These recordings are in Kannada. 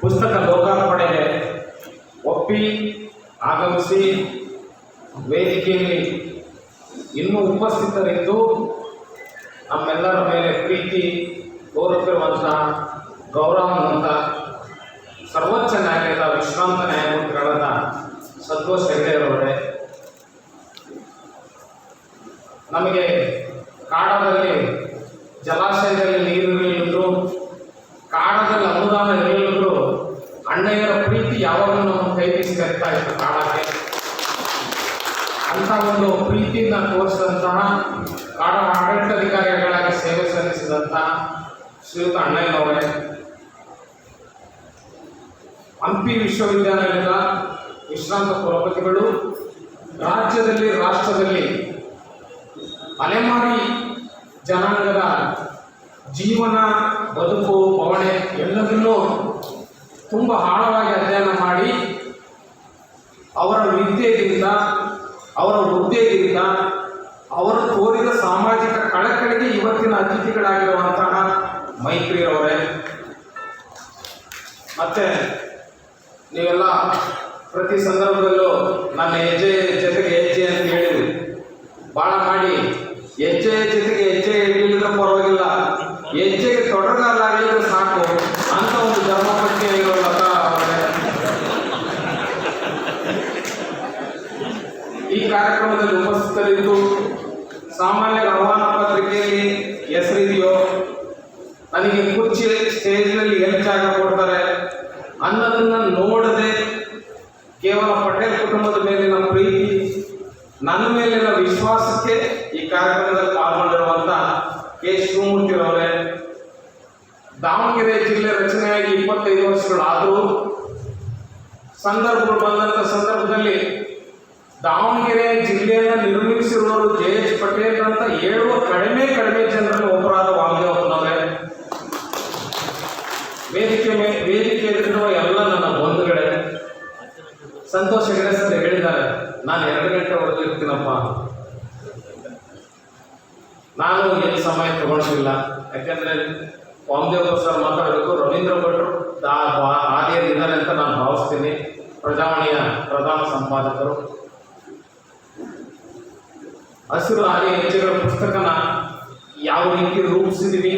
ಪುಸ್ತಕ ಲೋಕಾರ್ಪಣೆಗೆ ಒಪ್ಪಿ ಆಗಮಿಸಿ ವೇದಿಕೆಯಲ್ಲಿ ಇನ್ನೂ ಉಪಸ್ಥಿತರಿದ್ದು ನಮ್ಮೆಲ್ಲರ ಮೇಲೆ ಪ್ರೀತಿ ತೋರುತ್ತಿರುವಂಥ ಗೌರವವಂತ ಸರ್ವೋಚ್ಚ ನ್ಯಾಯಾಲಯದ ವಿಶ್ರಾಂತ ನ್ಯಾಯಮೂರ್ತಿಗಳಾದ ಸಂತೋಷ್ ಹೆಗ್ಡೆಯವರವರೇ, ನಮಗೆ ಕಾಡದಲ್ಲಿ ಜಲಾಶಯದಲ್ಲಿ ನೀರು ಇರಲಿಲ್ಲದ್ರು, ಕಾಡದಲ್ಲಿ ಅನುದಾನ ಇರಲಿಲ್ಲದ್ರು ಅಣ್ಣಯ್ಯರ ಪ್ರೀತಿ ಯಾವಾಗಲೂ ನಮ್ಮ ಕೈ ಬೀಸಿ ಕರಿತಾ ಇತ್ತು ಕಾಡಕ್ಕೆ. ಅಂಥ ಒಂದು ಪ್ರೀತಿಯನ್ನು ತೋರಿಸಿದಂತಹ ಕಾಡ ಆಡಳಿತಾಧಿಕಾರಿಗಳಾಗಿ ಸೇವೆ ಸಲ್ಲಿಸಿದಂತಹ ಶ್ರೀಯುತ ಅಣ್ಣಯ್ಯನವರೇ, ಹಂಪಿ ವಿಶ್ವವಿದ್ಯಾಲಯದ ವಿಶ್ರಾಂತ ಕುಲಪತಿಗಳು, ರಾಜ್ಯದಲ್ಲಿ ರಾಷ್ಟ್ರದಲ್ಲಿ ಅಲೆಮಾರಿ ಜನಾಂಗದ ಜೀವನ, ಬದುಕು, ಬವಣೆ ಎಲ್ಲದನ್ನೂ ತುಂಬ ಆಳವಾಗಿ ಅಧ್ಯಯನ ಮಾಡಿ ಅವರ ವಿದ್ಯೆಯಿಂದ, ಅವರ ಹುದ್ದೆಯಿಂದ, ಅವರು ತೋರಿದ ಸಾಮಾಜಿಕ ಕಳಕಳಿಗೆ ಇವತ್ತಿನ ಅತಿಥಿಗಳಾಗಿರುವಂತಹ ಮೈತ್ರಿಯವರೇ, ಮತ್ತೆ ನೀವೆಲ್ಲ ಪ್ರತಿ ಸಂದರ್ಭದಲ್ಲೂ ನನ್ನ ಹೆಜ್ಜೆ ಜೊತೆಗೆ ಹೆಜ್ಜೆ ಅಂತ ಹೇಳಿದ್ರಿ. ಭಾಳ ಮಾಡಿ ಹೆಜ್ಜೆ ಜೊತೆಗೆ ಹೆಜ್ಜೆ ಇಡಲಿಲ್ಲ ಪರವಾಗಿಲ್ಲ, ಹೆಜ್ಜೆಗೆ ತೊಡಗಾಲಾಗಲಿದ್ರೆ ಸಾಕು ಅಂತ ಒಂದು ಧರ್ಮಪತ್ನಿ ಇರೋಲ್ಲ. ಈ ಕಾರ್ಯಕ್ರಮದಲ್ಲಿ ಉಪಸ್ಥಿತರಿದ್ದು ಸಾಮಾನ್ಯ ಆಹ್ವಾನ ಪತ್ರಿಕೆಯಲ್ಲಿ ಹೆಸರಿದೆಯೋ, ನನಗೆ ಕುರ್ಚಿ ಸ್ಟೇಜ್ನಲ್ಲಿ ಎಲ್ಲಿ ಜಾಗ ಕೊಡ್ತಾರೆ ಅನ್ನೋದನ್ನು ನೋಡದೆ ಕೇವಲ ಪಟೇಲ್ ಕುಟುಂಬದ ಮೇಲಿನ ಪ್ರೀತಿ, ನನ್ನ ಮೇಲಿನ ವಿಶ್ವಾಸಕ್ಕೆ ಈ ಕಾರ್ಯಕ್ರಮದಲ್ಲಿ ಪಾಲ್ಗೊಂಡಿರುವಂಥ ಕೆ ಶಿವಮೂರ್ತಿರವರೇ, ದಾವಣಗೆರೆ ಜಿಲ್ಲೆ ರಚನೆಯಾಗಿ 25 ವರ್ಷಗಳಾದರೂ ಸಂದರ್ಭಗಳು ಬಂದಂಥ ಸಂದರ್ಭದಲ್ಲಿ ದಾವಣಗೆರೆ ಜಿಲ್ಲೆಯನ್ನು ನಿರ್ಮಿಸಿರುವವರು JH ಪಟೇಲ್ ಅಂತ ಹೇಳುವ ಕಡಿಮೆ ಜನರಲ್ಲಿ ಒಬ್ಬರಾದ ವಾಮದೇವಪ್ಪನವರೇ, ವೇದಿಕೆ ಎದುರಿರುವ ಎಲ್ಲ ನನ್ನ ಬಂಧುಗಳೇ, ಸಂತೋಷ್ ಹೆಗಡೆ ಸರ್ ಹೇಳಿದ್ದಾರೆ, ನಾನು 2 ಗಂಟೆವರೆಗೂ ಇರ್ತೀನಪ್ಪ. ನಾನು ಏನು ಸಮಯ ತಗೊಳ್ಳೋದಿಲ್ಲ, ಯಾಕೆಂದರೆ ವಾಮದೇವ್ ಸರ್ ಮಾತಾಡಬೇಕು, ರವೀಂದ್ರ ಭಟ್ರು ಹಾದಿಯಲ್ಲಿದ್ದಾರೆ ಅಂತ ನಾನು ಭಾವಿಸ್ತೀನಿ. ಪ್ರಜಾವಾಣಿಯ ಪ್ರಧಾನ ಸಂಪಾದಕರು. ಹಸಿರು ಹಾದಿ ಹೆಜ್ಜೆಗಳ ಪುಸ್ತಕನ ಯಾವ ರೀತಿ ರೂಪಿಸಿದೀವಿ,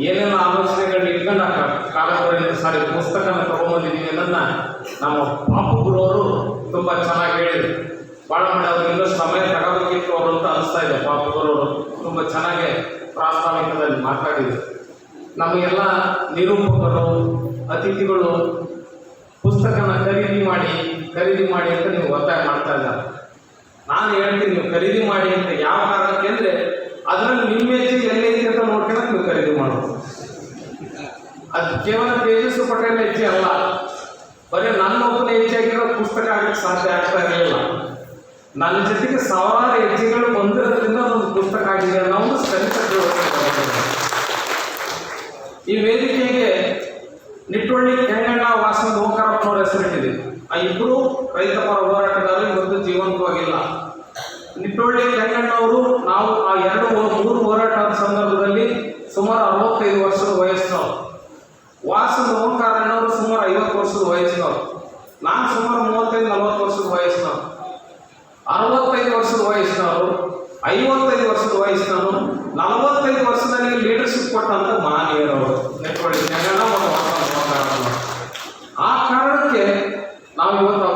ಏನೇನು ಆಲೋಚನೆಗಳನ್ನ ಇಟ್ಕೊಂಡು ಕಾಲದಲ್ಲಿ ಪುಸ್ತಕನ ತಗೊಂಡ್ಬಂದಿದ್ದೀವಿ ಅನ್ನೋದನ್ನ ನಮ್ಮ ಪಾಪು ಗುರುವರು ತುಂಬ ಚೆನ್ನಾಗಿ ಹೇಳಿದರು. ಭಾಳ ಮಾಡಿ ಅವ್ರಿಗೆ ಇನ್ನಷ್ಟು ಸಮಯ ತಗೋಬೇಕಿತ್ತು ಅವರು ಅಂತ ಅನಿಸ್ತಾ ಇದೆ. ಪಾಪು ಗುರುವರು ತುಂಬ ಚೆನ್ನಾಗಿ ಪ್ರಾಸ್ತಾವಿಕದಲ್ಲಿ ಮಾತಾಡಿದರು. ನಮಗೆಲ್ಲ ನಿರೂಪಕರು, ಅತಿಥಿಗಳು ಪುಸ್ತಕನ ಖರೀದಿ ಮಾಡಿ ಅಂತ ನೀವು ಒತ್ತಾಯ ಮಾಡ್ತಾ ಇದ್ದಾರೆ. ನಾನು ಹೇಳ್ತೀನಿ, ನೀವು ಖರೀದಿ ಮಾಡಿ ಅಂತ ಯಾವ ಕಾರಣಕ್ಕೆ ಅಂದರೆ ಅದರಲ್ಲಿ ನಿಮ್ಮ ಹೆಜ್ಜೆ ಎಲ್ಲೈತಿ ಅಂತ ನೋಡ್ಕೊಂಡು ನೀವು ಖರೀದಿ ಮಾಡೋದು. ಅದು ಕೇವಲ ತೇಜಸ್ವಿ ಪಟೇಲ್ ಹೆಜ್ಜೆ ಅಲ್ಲ, ಬರೀ ನನ್ನ ಒಬ್ಬನ ಹೆಜ್ಜೆ ಆಗಿರೋ ಪುಸ್ತಕ ಆಗಕ್ಕೆ ಸಾಧ್ಯ ಆಗ್ತಾ ಇರಲಿಲ್ಲ. ನನ್ನ ಜೊತೆಗೆ 1000 ಹೆಜ್ಜೆಗಳು ಬಂದಿರೋದ್ರಿಂದ ಒಂದು ಪುಸ್ತಕ ಆಗಿದೆ ಅನ್ನೋ ಒಂದು ಸ್ಥಗಿತ. ಈ ವೇದಿಕೆಗೆ ನಿಟ್ಟೊಳ್ಳಿ ಕೆಂಗಣ್ಣ ವಾಸಂದ ಓಂಕಾರಪ್ಪನವ್ರ ಹೆಸರಿಟ್ಟಿದೆ. ಆ ಇಬ್ಬರು ರೈತ ಪರ ಹೋರಾಟಗಾರರು ಇವತ್ತು ಜೀವಂತವಾಗಿಲ್ಲ. ನಿಟ್ಟೊಳ್ಳಿ ಕೆಂಗಣ್ಣವರು ನಾವು ಆ 2-3 ಹೋರಾಟದ ಸಂದರ್ಭದಲ್ಲಿ ಸುಮಾರು 65 ವರ್ಷದ ವಯಸ್ಸಿನವರು, ವಾಸಂದ ಓಂಕಾರಣ್ಣವರು ಸುಮಾರು 50 ವರ್ಷದ ವಯಸ್ಸಿನವರು, ನಾನು ಸುಮಾರು 35-40 ವರ್ಷದ ವಯಸ್ಸಿನವರು, 65 ವರ್ಷದ ವಯಸ್ಸಿನವರು, 55 ವರ್ಷದ ವಯಸ್ಸಿನವರು, 45 ವರ್ಷದಲ್ಲಿ ಲೀಡರ್ಶಿಪ್ ಕೊಟ್ಟಂತ ಮಹನೀಯರವರು ನೆಟ್ವಳ್ಳಿ ಕೆಂಗಣ್ಣ ಮತ್ತು ವಾಸಂದ ಓಂಕಾರಣ್ಣವರು. ಆ ಕಾರಣಕ್ಕೆ ನಾವು ಇವತ್ತು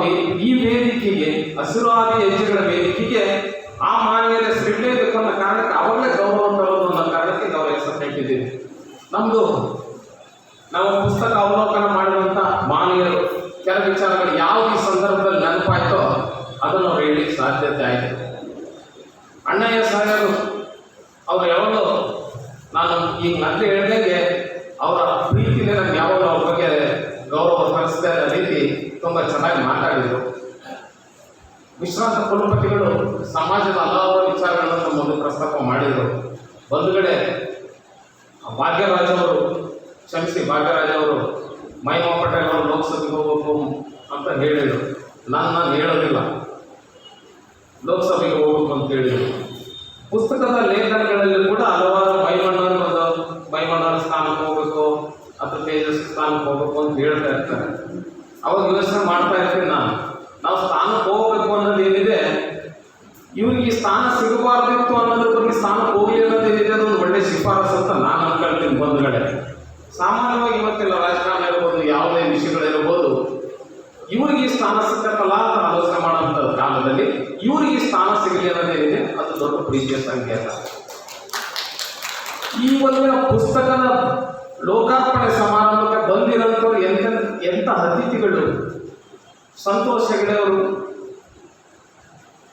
ಈ ವೇದಿಕೆಗೆ, ಹಸಿರು ಹಾದಿ ಹೆಜ್ಜೆಗಳ ವೇದಿಕೆಗೆ ಆ ಮಹನೀಯರ ಹೆಸರಿಡಲೇಬೇಕು ಅನ್ನೋ ಕಾರಣಕ್ಕೆ ಅವಾಗಲೇ ಗೌರವ ತರೋದು ಅನ್ನೋ ಕಾರಣಕ್ಕೆ ನಾವು ಹೆಸರು ಇಟ್ಟಿದ್ದೀವಿ. ನಾವು ಪುಸ್ತಕ ಅವಲೋಕನ ಮಾಡಿರುವಂಥ ಮಹನೀಯರು ಕೆಲ ವಿಚಾರಗಳು ಯಾವುದು ಈ ಸಂದರ್ಭದಲ್ಲಿ ನೆನಪಾಯ್ತೋ ಅದನ್ನು ಅವ್ರು ಹೇಳಲಿಕ್ಕೆ ಸಾಧ್ಯತೆ ಆಯಿತು. ಅಣ್ಣಯ್ಯ ಸಾಹೇಬರು ಅವ್ರು ಯಾವಾಗಲೂ, ನಾನು ಈಗ ಮೊದಲು ಹೇಳಿದಂಗೆ ಅವರ ಪ್ರೀತಿನೇ ನನಗೆ ಯಾವಾಗಲೂ ಅವ್ರ ಬಗ್ಗೆ ಗೌರವ ತರಿಸ್ತಾ ಇರೋ ರೀತಿ ತುಂಬ ಚೆನ್ನಾಗಿ ಮಾತಾಡಿದರು. ವಿಶ್ರಾಂತ ಕುಲಪತಿಗಳು ಸಮಾಜದ ಹಲವಾರು ವಿಚಾರಗಳನ್ನು ತಮ್ಮ ಒಂದು ಪ್ರಸ್ತಾಪ ಮಾಡಿದರು. ಬಂಧುಗಳೇ, ಭಾಗ್ಯರಾಜ್ ಅವರು ಮಹಿಮಾ ಪಟೇಲ್ ಅವರು ಲೋಕಸಭೆಗೆ ಹೋಗಬೇಕು ಅಂತ ಹೇಳಿದರು. ನಾನು ಹೇಳೋದಿಲ್ಲ, ಲೋಕಸಭೆಗೆ ಹೋಗಬೇಕು ಅಂತ ಹೇಳಿದರು. ಪುಸ್ತಕದ ಲೇಖನಗಳಲ್ಲಿ ಕೂಡ ಹಲವಾರು ಮೈಮಣ್ಣವ್ರ ಸ್ಥಾನಕ್ಕೆ ಹೋಗಬೇಕು, ಅಥವಾ ತೇಜಸ್ವಿ ಸ್ಥಾನಕ್ಕೆ ಹೋಗ್ಬೇಕು ಅಂತ ಹೇಳ್ತಾ ಇರ್ತಾರೆ. ಅವಾಗ ಯೋಚನೆ ಮಾಡ್ತಾ ಇರ್ತೀನಿ ನಾವು ಸ್ಥಾನಕ್ಕೆ ಹೋಗ್ಬೇಕು ಅನ್ನೋದು ಏನಿದೆ, ಇವ್ರಿಗೆ ಈ ಸ್ಥಾನ ಸಿಗಬಾರ್ದಿತ್ತು ಅನ್ನೋದ್ರ ಬಗ್ಗೆ ಸ್ಥಾನಕ್ಕೆ ಹೋಗ್ಲಿ ಅನ್ನೋದು ಏನಿದೆ, ಅದೊಂದು ಒಳ್ಳೆ ಶಿಫಾರಸು ಅಂತ ನಾನು ಅನ್ಕೊಳ್ತೀನಿ. ಬಂಧುಗಳೇ, ಸಾಮಾನ್ಯವಾಗಿ ಇವತ್ತೆಲ್ಲ ರಾಜಕಾರಣ ಇರ್ಬೋದು, ಯಾವುದೇ ವಿಷಯಗಳಿರ್ಬೋದು, ಇವ್ರಿಗೆ ಈ ಸ್ಥಾನ ಸಿಕ್ಕತ್ತಲ್ಲ ಅಂತ ಆಲೋಚನೆ ಮಾಡೋಂಥ ಕಾಲದಲ್ಲಿ ಇವ್ರಿಗೆ ಈ ಸ್ಥಾನ ಸಿಗಲಿ ಅನ್ನೋದೇನಿದೆ ಅದು ದೊಡ್ಡ ಪ್ರೀತಿಯ ಸಂಕೇತ. ಈ ಒಂದಿನ ಪುಸ್ತಕದ ಲೋಕಾರ್ಪಣೆ ಸಮಾರಂಭಕ್ಕೆ ಬಂದಿರೋಂಥವ್ರು ಎಂಥ ಅತಿಥಿಗಳು. ಸಂತೋಷ್ ಹೆಗಡೆ ಅವರು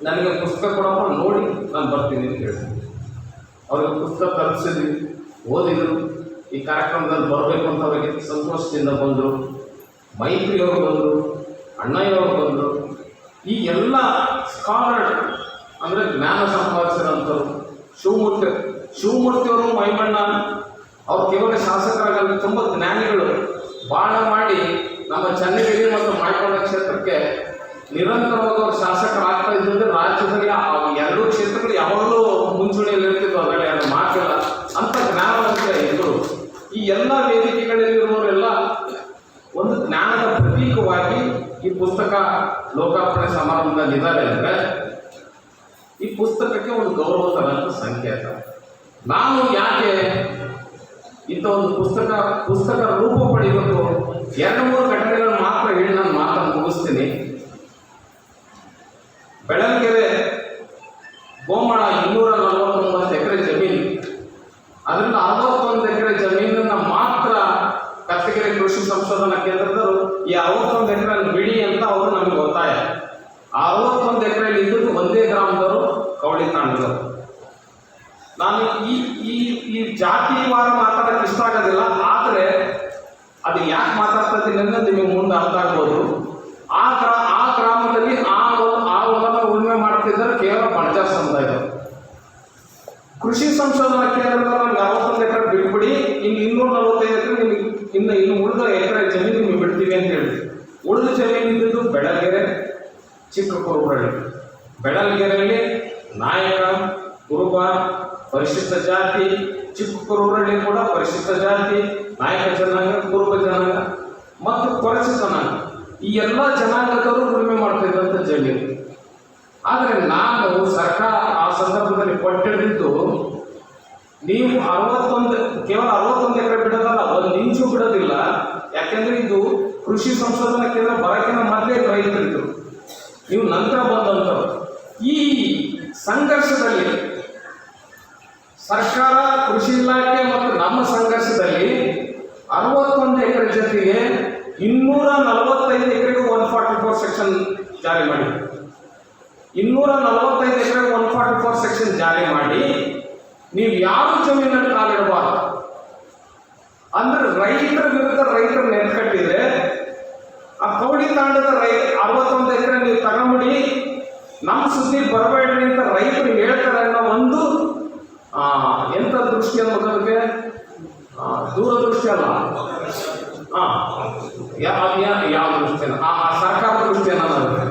ನನಗೆ ಪುಸ್ತಕ ಕೊಡಪ್ಪ, ನೋಡಿ ನಾನು ಬರ್ತೀನಿ ಅಂತ ಹೇಳ್ತೀನಿ. ಅವ್ರಿಗೆ ಪುಸ್ತಕ ತರಿಸಿದ್ವಿ, ಓದಿದರು. ಈ ಕಾರ್ಯಕ್ರಮದಲ್ಲಿ ಬರಬೇಕು ಅಂತ ಅವರಿಗೆ ಸಂತೋಷದಿಂದ ಬಂದರು. ಮೈತ್ರಿಯವರು ಬಂದರು, ಅಣ್ಣಯ್ಯವರು ಬಂದರು. ಈ ಎಲ್ಲ ಸ್ಕಾಲರ್ ಅಂದರೆ ಜ್ಞಾನ ಸಂಪಾದಿಸಿರೋಂಥವ್ರು, ಶಿವಮೂರ್ತಿಯವರು, ಮೈಮಣ್ಣ ಅವ್ರು ಕೇವಲ ಶಾಸಕರಾಗಲ್ಲ, ತುಂಬ ಜ್ಞಾನಿಗಳು. ಬಾಣ ಮಾಡಿ ನಮ್ಮ ಚನ್ನಗಿರಿ ಮತ್ತು ಮಾಯಕೊಂಡ ಕ್ಷೇತ್ರಕ್ಕೆ ನಿರಂತರವಾಗಿ ಅವರು ಶಾಸಕರಾಗ್ತಾ ಇದ್ದಂತೆ ರಾಜ್ಯದಲ್ಲಿ ಎರಡೂ ಕ್ಷೇತ್ರಗಳು ಯಾವಾಗಲೂ ಮುಂಚೂಣಿಯಲ್ಲಿ ಇರ್ತಿದ್ವು, ಅದರಲ್ಲಿ ಅದು ಮಾತಿಲ್ಲ. ಅಂಥ ಜ್ಞಾನವಂತ ಇದ್ದರು. ಈ ಎಲ್ಲ ವೇದಿಕೆಗಳಲ್ಲಿರುವವರೆಲ್ಲ ಒಂದು ಜ್ಞಾನದ ಪ್ರತೀಕವಾಗಿ ಈ ಪುಸ್ತಕ ಲೋಕಾರ್ಪಣೆ ಸಮಾರಂಭದಲ್ಲಿ ಇದ್ದಾರೆ ಅಂದರೆ ಈ ಪುಸ್ತಕಕ್ಕೆ ಒಂದು ಗೌರವ ತರಂತ ಸಂಕೇತ. ನಾನು ಯಾಕೆ ಇಂಥ ಒಂದು ಪುಸ್ತಕ ರೂಪ ಪಡೆಯಬೇಕು, 2-3 ಘಟನೆಗಳನ್ನು ಮಾತ್ರ ಹೇಳಿ ನಾನು ಮಾತನ್ನು ಮುಗಿಸ್ತೀನಿ. ಬೆಳಗೆರೆ ಗೋಮಳ 249 ಎಕರೆ ಜಮೀನು, ಅದರಿಂದ 61 ಎಕರೆ ಜಮೀನನ್ನು ಮಾತ್ರ ಕತ್ತಗೆರೆ ಕೃಷಿ ಸಂಶೋಧನಾ ಕೇಂದ್ರದವರು ಈ 61 ಎಕರೆ ಬಿಡಿ ಅಂತ ಅವರು ನಮಗೆ ಒತ್ತಾಯ. ಆ 61 ಎಕರೆಯಲ್ಲಿ ಇದ್ದದ್ದು ಒಂದೇ ಗ್ರಾಮದವರು, ಕವಳಿ ತಾಂಡದವರು. ನಾನು ಈ ಜಾತಿವಾರ ಮಾತಾಡೋಕ್ಕೆ ಇಷ್ಟ ಆಗೋದಿಲ್ಲ, ಆದರೆ ಅದು ಯಾಕೆ ಮಾತಾಡ್ತಾ ಇದ್ದೀನಿ ಅಂದರೆ ನಿಮಗೆ ಮುಂದೆ ಅರ್ಥ ಆಗ್ಬೋದು. ಆ ಗ್ರಾಮದಲ್ಲಿ ಆ ಹೊಲನ ಉಳುಮೆ ಮಾಡ್ತಿದ್ದಾರೆ ಕೇವಲ ಬಣಜಾರ್ ಸಮುದಾಯದವರು. ಕೃಷಿ ಸಂಶೋಧನಾ ಕೇಂದ್ರದಲ್ಲಿ ನಮ್ಗೆ 61 ಎಕರೆ ಬಿಟ್ಬಿಡಿ, ಇನ್ನು 245 ಎಕರೆ ನಿಮಗೆ ಇನ್ನು ಉಳಿದ ಎಕರೆ ಜಮೀನು ನಿಮಗೆ ಬಿಡ್ತೀವಿ ಅಂತ ಹೇಳಿ. ಉಳಿದ ಜಮೀನು ಇದ್ದಿದ್ದು ಬೆಳಗೆರೆ, ಚಿಕ್ಕ ಕುರುಬರಳ್ಳಿ. ಬೆಳಗೆರೆಯಲ್ಲಿ ನಾಯಕ, ಕುರುಬ, ಪರಿಶಿಷ್ಟ ಜಾತಿ, ಚಿಕ್ಕ ಕುರುಬರಳ್ಳಿ ಕೂಡ ಪರಿಶಿಷ್ಟ ಜಾತಿ, ನಾಯಕ ಜನಾಂಗ, ಕುರುಬ ಜನಾಂಗ ಮತ್ತು ಕೊರಚ ಜನಾಂಗ, ಈ ಎಲ್ಲ ಜನಾಂಗದವರು ಉಳುಮೆ ಮಾಡ್ತಿದ್ದಂಥ ಜಮೀನು. ಆದರೆ ನಾನು ಸರ್ಕಾರ ಆ ಸಂದರ್ಭದಲ್ಲಿ ಕೊಟ್ಟಿದ್ದು, ನೀವು ಕೇವಲ 61 ಎಕರೆ ಬಿಡೋದಲ್ಲ, 1 ಇಂಚು ಬಿಡೋದಿಲ್ಲ. ಯಾಕೆಂದ್ರೆ ಇದು ಕೃಷಿ ಸಂಶೋಧನಾ ಕೇಂದ್ರ ಬರಕಿನ ಮೊದಲೇ ರೈತರಿದ್ರು, ನೀವು ನಂತರ ಬಂದಂಥವ್ರು. ಈ ಸಂಘರ್ಷದಲ್ಲಿ ಸರ್ಕಾರ, ಕೃಷಿ ಇಲಾಖೆ ಮತ್ತು ನಮ್ಮ ಸಂಘರ್ಷದಲ್ಲಿ 61 ಎಕರೆ ಜೊತೆಗೆ 245 ಎಕರೆಗೆ 144 ಸೆಕ್ಷನ್ ಜಾರಿ ಮಾಡಿ, 245 ಎಕರೆಗೆ 144 ಸೆಕ್ಷನ್ ಜಾರಿ ಮಾಡಿ ನೀವು ಯಾವ ಜಮೀನನ್ನು ಕಾಲಿಡಬಾರ್ದು ಅಂದ್ರೆ ರೈತರ ವಿರುದ್ಧ ರೈತರು ನೆನ್ಕಟ್ಟಿದ್ರೆ ಆ ಕವಡಿ ತಾಂಡದ 61 ಎಕರೆ ನೀವು ತಗೊಂಬಿಡಿ, ನಮ್ಮ ಸುದ್ದಿ ಬರಬೇಡ್ರಿ ಅಂತ ರೈತರು ಹೇಳ್ತಾರೆ ಅನ್ನೋ ಒಂದು ಎಂಥ ದೃಷ್ಟಿ ಅನ್ನೋದಕ್ಕೆ ದೂರದೃಷ್ಟಿ ಅಲ್ಲ, ಯಾವ ದೃಷ್ಟಿನ ಆ ಸರ್ಕಾರದ ದೃಷ್ಟಿ ಅನ್ನೋದಕ್ಕೆ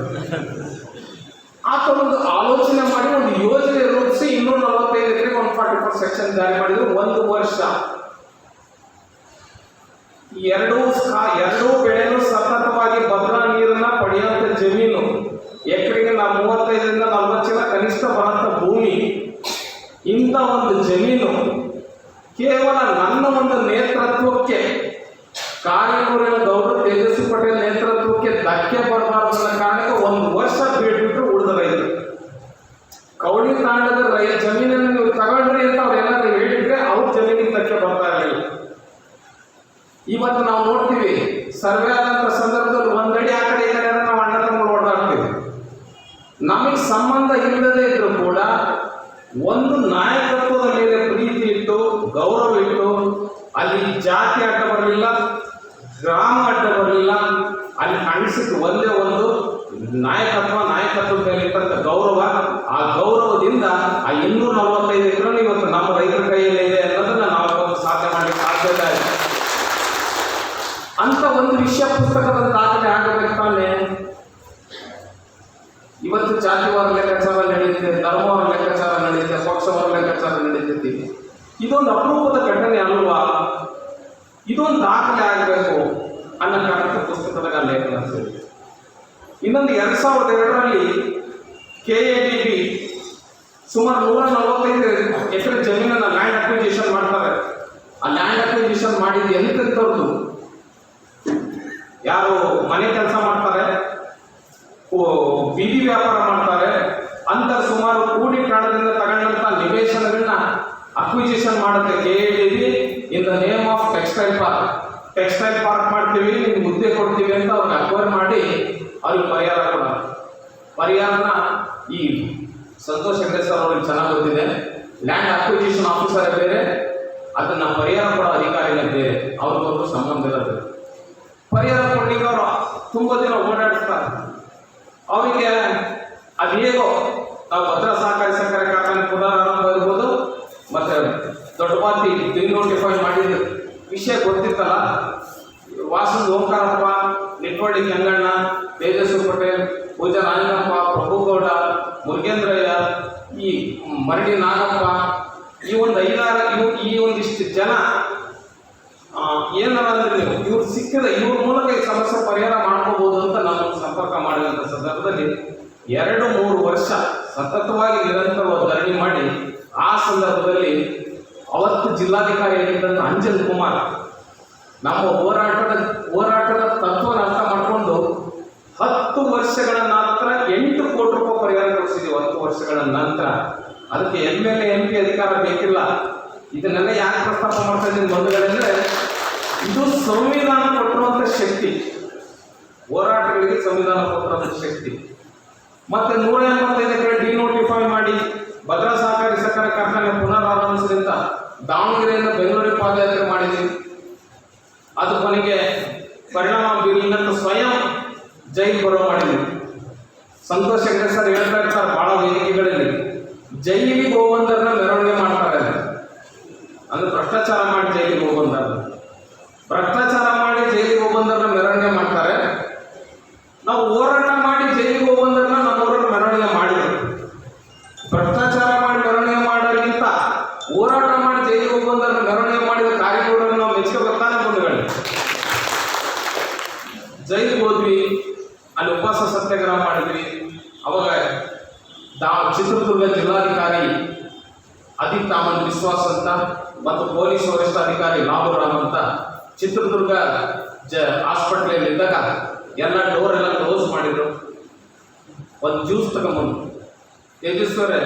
ಆ ಥರದ್ದು ಆಲೋಚನೆ ಮಾಡಿ ಒಂದು ಯೋಜನೆ ರೂಪಿಸಿ 245 ಎಕರೆಗೆ 144 ಸೆಕ್ಷನ್ ಜಾರಿ ಮಾಡಿದ್ರು. 1 ವರ್ಷ ಎರಡೂ ಬೆಳೆನೂ ಸತತವಾಗಿ ಭದ್ರಾ ನೀರನ್ನ ಪಡೆಯುವಂಥ ಜಮೀನು, ಎಕರೆಗೆ ನಾವು 35ರಿಂದ 40 ಚೀಲ ಕನಿಷ್ಠ ಬರಂತ ಭೂಮಿ. ಇಂಥ ಒಂದು ಜಮೀನು ಕೇವಲ ನನ್ನ ಒಂದು ನೇತೃತ್ವಕ್ಕೆ, ಕಾರ್ಯಕೂರಿನ ಗೌರವ ತೇಜಸ್ವಿ ಪಟೇಲ್ ನೇತೃತ್ವಕ್ಕೆ ಧಕ್ಕೆ ಬರಬಾರ್ದು ಅನ್ನೋ ಕಾರಣಕ್ಕೆ 1 ವರ್ಷ ಬಿಟ್ಬಿಟ್ಟು ಉಳಿದ ರೈತರು ಕವಳಿ ತಾಂಡದ ಜಮೀನನ್ನು ನೀವು ತಗೊಳ್ರಿ ಅಂತ ಅವ್ರೆಲ್ಲಾರು ಹೇಳಿದ್ರೆ ಅವ್ರ ಜಮೀನಿಗೆ ಧಕ್ಕೆ ಬರ್ತಾ ಇರಲಿಲ್ಲ. ಇವತ್ತು ನಾವು ನೋಡ್ತೀವಿ, ಸರ್ವೆ ಆದಂಥ ಸಂದರ್ಭದಲ್ಲಿ 1 ಅಡಿ ಆ ಕಡೆ ಈ ಕಡೆ ನಾವು ಅಣ್ಣ ತಮ್ಮ ಓಡಾಡ್ತೀವಿ. ನಮಗೆ ಸಂಬಂಧ ಇಲ್ಲದೇ ಇದ್ರೂ ಕೂಡ ಒಂದು ನಾಯಕತ್ವದ ಮೇಲೆ ಪ್ರೀತಿ ಇಟ್ಟು, ಗೌರವ ಇಟ್ಟು, ಅಲ್ಲಿ ಜಾತಿ ಅಡ್ಡ ಬರಲಿಲ್ಲ, ಗ್ರಾಮ ಅಡ್ಡ ಬರಲಿಲ್ಲ, ಅಲ್ಲಿ ಕಾಣಿಸಿದ್ದು ಒಂದೇ ಒಂದು ನಾಯಕತ್ವದ ಮೇಲೆ ಇರ್ತಕ್ಕಂಥ ಗೌರವ. ಆ ಗೌರವದಿಂದ ಆ 245 ಎಕರೆ ಇವತ್ತು ನಮ್ಮ ರೈತರ ಕೈಯಲ್ಲಿ ಇದೆ ಅನ್ನೋದನ್ನ ನಾವು ಸಾಧ್ಯ ಮಾಡಲಿಕ್ಕೆ ಸಾಧ್ಯತೆ ಇದೆ. ಅಂತ ಒಂದು ವಿಷಯ ಪುಸ್ತಕದ ದಾಖಲೆ ಆಗಬೇಕು ತಾನೆ. ಇವತ್ತು ಜಾತಿವಾರ ಲೆಕ್ಕಾಚಾರ ನಡೆಯುತ್ತೆ, ಧರ್ಮವಾರ ಲೆಕ್ಕಾಚಾರ ನಡೆಯುತ್ತೆ, ಪಕ್ಷವಾರ ಲೆಕ್ಕಾಚಾರ ನಡೀತೈತಿ. ಇದೊಂದು ಅಪರೂಪದ ಘಟನೆ ಅಲ್ವಾ? ಇದೊಂದು ದಾಖಲೆ ಆಗಬೇಕು ಅನ್ನೋ ಕಾರಣಕ್ಕೆ ಪುಸ್ತಕದಾಗ ಲೇಖನ ಸೇರಿ. ಇನ್ನೊಂದು 2002ರಲ್ಲಿ KADB ಸುಮಾರು 145 ಎಕರೆ ಜಮೀನನ್ನ ಲ್ಯಾಂಡ್ ಅಕ್ವಿಜಿಷನ್ ಮಾಡ್ತಾರೆ. ಆ ಲ್ಯಾಂಡ್ ಅಕ್ವಿಜಿಷನ್ ಮಾಡಿದ್ದು ಎಂತೆಂಥವ್ರದ್ದು, ಯಾರು ಮನೆ ಕೆಲಸ ಮಾಡ್ತಾರೆ, ಬೀದಿ ವ್ಯಾಪಾರ ಮಾಡ್ತಾರೆ ಅಂತ ಸುಮಾರು ಕೂಡಿ ಕಾಣದಿಂದ ತಗೊಂಡಂತ ನಿವೇಶನಗಳನ್ನ ಅಕ್ವಿಜಿಷನ್ ಮಾಡುತ್ತೆ KADB in the name of textile park. Textile park ಮಾಡ್ತೀವಿ, ನಿಮ್ಗೆ ಹುದ್ದೆ ಕೊಡ್ತೀವಿ ಅಂತ ಅವ್ರಿಗೆ ಅಕ್ವೈರ್ ಮಾಡಿ ಅವ್ರಿಗೆ ಪರಿಹಾರ ಕೊಡೋದು. ಪರಿಹಾರನ ಈ ಸಂತೋಷ್ ಹೆಗ್ಡೆ ಸರ್ ಅವ್ರಿಗೆ ಚೆನ್ನಾಗಿ ಗೊತ್ತಿದೆ. ಲ್ಯಾಂಡ್ ಅಕ್ವಿಜಿಷನ್ ಆಫೀಸರೇ ಬೇರೆ, ಅದನ್ನ ಪರಿಹಾರ ಕೊಡೋ ಅಧಿಕಾರಿನೇ ಬೇರೆ, ಅವ್ರಿಗೊಂದು ಸಂಬಂಧ ಇರೋದು. ಪರಿಹಾರ ಕೊಡ್ಲಿಕ್ಕೆ ಅವರು ತುಂಬಾ ದಿನ ಓಡಾಡಿಸ್ತಾರೆ. ಅವರಿಗೆ ಅದು ಹೇಗೋ ನಾವು ಭದ್ರಾ ಸಹಕಾರಿ ಸಕ್ಕರೆ ಕಾರ್ಖಾನೆ ಪುನರಾರಂಭ ಇರ್ಬೋದು, ಮತ್ತೆ ದೊಡ್ಡ ಬಾತಿ ಡಿನೋಟಿಫೈ ಮಾಡಿದ ವಿಷಯ ಗೊತ್ತಿತ್ತಲ್ಲ. ವಾಸಂದ್ ಓಂಕಾರಪ್ಪ, ನಿಟ್ವಳ್ಳಿ ಕೆಂಗಣ್ಣ, ತೇಜಸ್ವಿ ಪಟೇಲ್, ಪೂಜಾ ರಾಜನಪ್ಪ, ಪ್ರಭುಗೌಡ, ಮುರುಗೇಂದ್ರಯ್ಯ, ಈ ಮರಡಿ ನಾಗಪ್ಪ, ಈ ಒಂದು 5-6 ಈ ಒಂದಿಷ್ಟು ಜನ ಏನಾರ ಅಂದ್ರೆ ಇವ್ರು ಸಿಕ್ಕಿದ ಇವ್ರ ಮೂಲಕ ಈ ಸಮಸ್ಯೆ ಪರಿಹಾರ ಮಾಡ್ಕೋಬಹುದು ಅಂತ ನಾನು ಸಂಪರ್ಕ ಮಾಡಿದಂಥ ಸಂದರ್ಭದಲ್ಲಿ 2-3 ವರ್ಷ ಸತತವಾಗಿ ನಿರಂತರವಾಗಿ ಧರಣಿ ಮಾಡಿ, ಆ ಸಂದರ್ಭದಲ್ಲಿ ಅವತ್ತು ಜಿಲ್ಲಾಧಿಕಾರಿ ಆಗಿದ್ದಂಥ ಅಂಜನ್ ಕುಮಾರ್ ನಮ್ಮ ಹೋರಾಟದ ತತ್ವನ ಅರ್ಥ ಮಾಡಿಕೊಂಡು 10 ವರ್ಷಗಳ ನಂತರ 8 ಕೋಟಿ ರೂಪಾಯಿ ಪರಿಹಾರ ಕೊಡಿಸಿದ್ದೀವಿ. 10 ವರ್ಷಗಳ ನಂತರ ಅದಕ್ಕೆ MLA MP ಅಧಿಕಾರ ಬೇಕಿಲ್ಲ. ಇದನ್ನೆಲ್ಲ ಯಾಕೆ ಪ್ರಸ್ತಾಪ ಮಾಡ್ತಾ ಇದ್ದೀನಿ ಬಂಧುಗಳಂದ್ರೆ, ಇದು ಸಂವಿಧಾನ ಕೊಟ್ಟಿರುವಂತ ಶಕ್ತಿ, ಹೋರಾಟಗಳಿಗೆ ಸಂವಿಧಾನ ಕೊಟ್ಟಿರುವಂತ ಶಕ್ತಿ. ಮತ್ತೆ 185 ಎಕರೆ ಡಿನೋಟಿಫೈ ಮಾಡಿ ಭದ್ರಾ ಸಹಕಾರಿ ಸಕ್ಕರೆ ಕಾರ್ಖಾನೆ ಪುನರಾರಂಭಿಸಿದಂತ ದಾವಣಗೆರೆಯಿಂದ ಬೆಂಗಳೂರಿಗೆ ಪಾದಯಾತ್ರೆ ಮಾಡಿದ್ವಿ. ಅದು ಕೊನೆಗೆ ಪರಿಣಾಮ ಬೀರಿದಂತ ಸ್ವಯಂ ಜೈಲ್ ಬರೋ ಮಾಡಿದ್ವಿ. ಸಂತೋಷ್ ಹೆಗ್ಡೆ ಸರ್ ಹೇಳ್ತಾ ಇರ್ತಾರೆ ಬಹಳ ವೇದಿಕೆಗಳಲ್ಲಿ, ಜೈಲಿಗೆ ಹೋಗ್ಬಂದವ್ರನ್ನ ಮೆರವಣಿಗೆ ಮಾಡ್ತಾರೆ ಅಂದ್ರೆ ಭ್ರಷ್ಟಾಚಾರ ಮಾಡಿ ಜೈಲಿಗೆ ಹೋಗ್ಬಂದವ್ರು, ಭ್ರಷ್ಟಾಚಾರ ಮಾಡಿ ಜೈಲಿಗೆ ಹೋಗ್ಬಂದವ್ರನ್ನ ಮೆರವಣಿಗೆ ಮಾಡ್ತಾರೆ. ನಾವು ಹೋರಾಟ ಮಾಡಿ ಜೈಲಿಗೆ ಹೋಗ್ಬಂದವ್ರನ್ನ ನಮ್ಮೂರನ್ನ ಮೆರವಣಿಗೆ ಮಾಡಿದ್ರು. ಭ್ರಷ್ಟಾಚಾರ ಮಾಡಿ ಮೆರವಣಿಗೆ ಮಾಡೋಕ್ಕಿಂತ ಹೋರಾಟ ಮಾಡಿ ಜೈಲಿಗೆ ಹೋಗ್ಬಂದವ್ರನ್ನ ಮೆರವಣಿಗೆ ಮಾಡಿದ ಕಾರ್ಯಗಳನ್ನು ನಾವು ಮೆಚ್ಕೋಬೇಕಾನೆ ಬಂಧುಗಳು. ಜೈಲಿಗೆ ಹೋದ್ವಿ, ಅಲ್ಲಿ ಉಪವಾಸ ಸತ್ಯಾಗ್ರಹ ಮಾಡಿದ್ವಿ. ಅವಾಗ ಚಿತ್ರದುರ್ಗ ಜಿಲ್ಲಾಧಿಕಾರಿ ಅದಿತ್ ಅಮನ್ ವಿಶ್ವಾಸ್ ಅಂತ ಮತ್ತು ಪೊಲೀಸ್ ವರಿಷ್ಠಾಧಿಕಾರಿ ಲಾಭರಾಮ್ ಅಂತ ಚಿತ್ರದುರ್ಗ ಹಾಸ್ಪಿಟ್ಲಲ್ಲಿ ಇದ್ದಾಗ ಎಲ್ಲ ಡೋರ್ ಎಲ್ಲ ಕ್ಲೋಸ್ ಮಾಡಿದ್ರು. ಒಂದು ಜ್ಯೂಸ್ ತಗೊಂಬಂದು, ತೇಜಸ್ವರೇ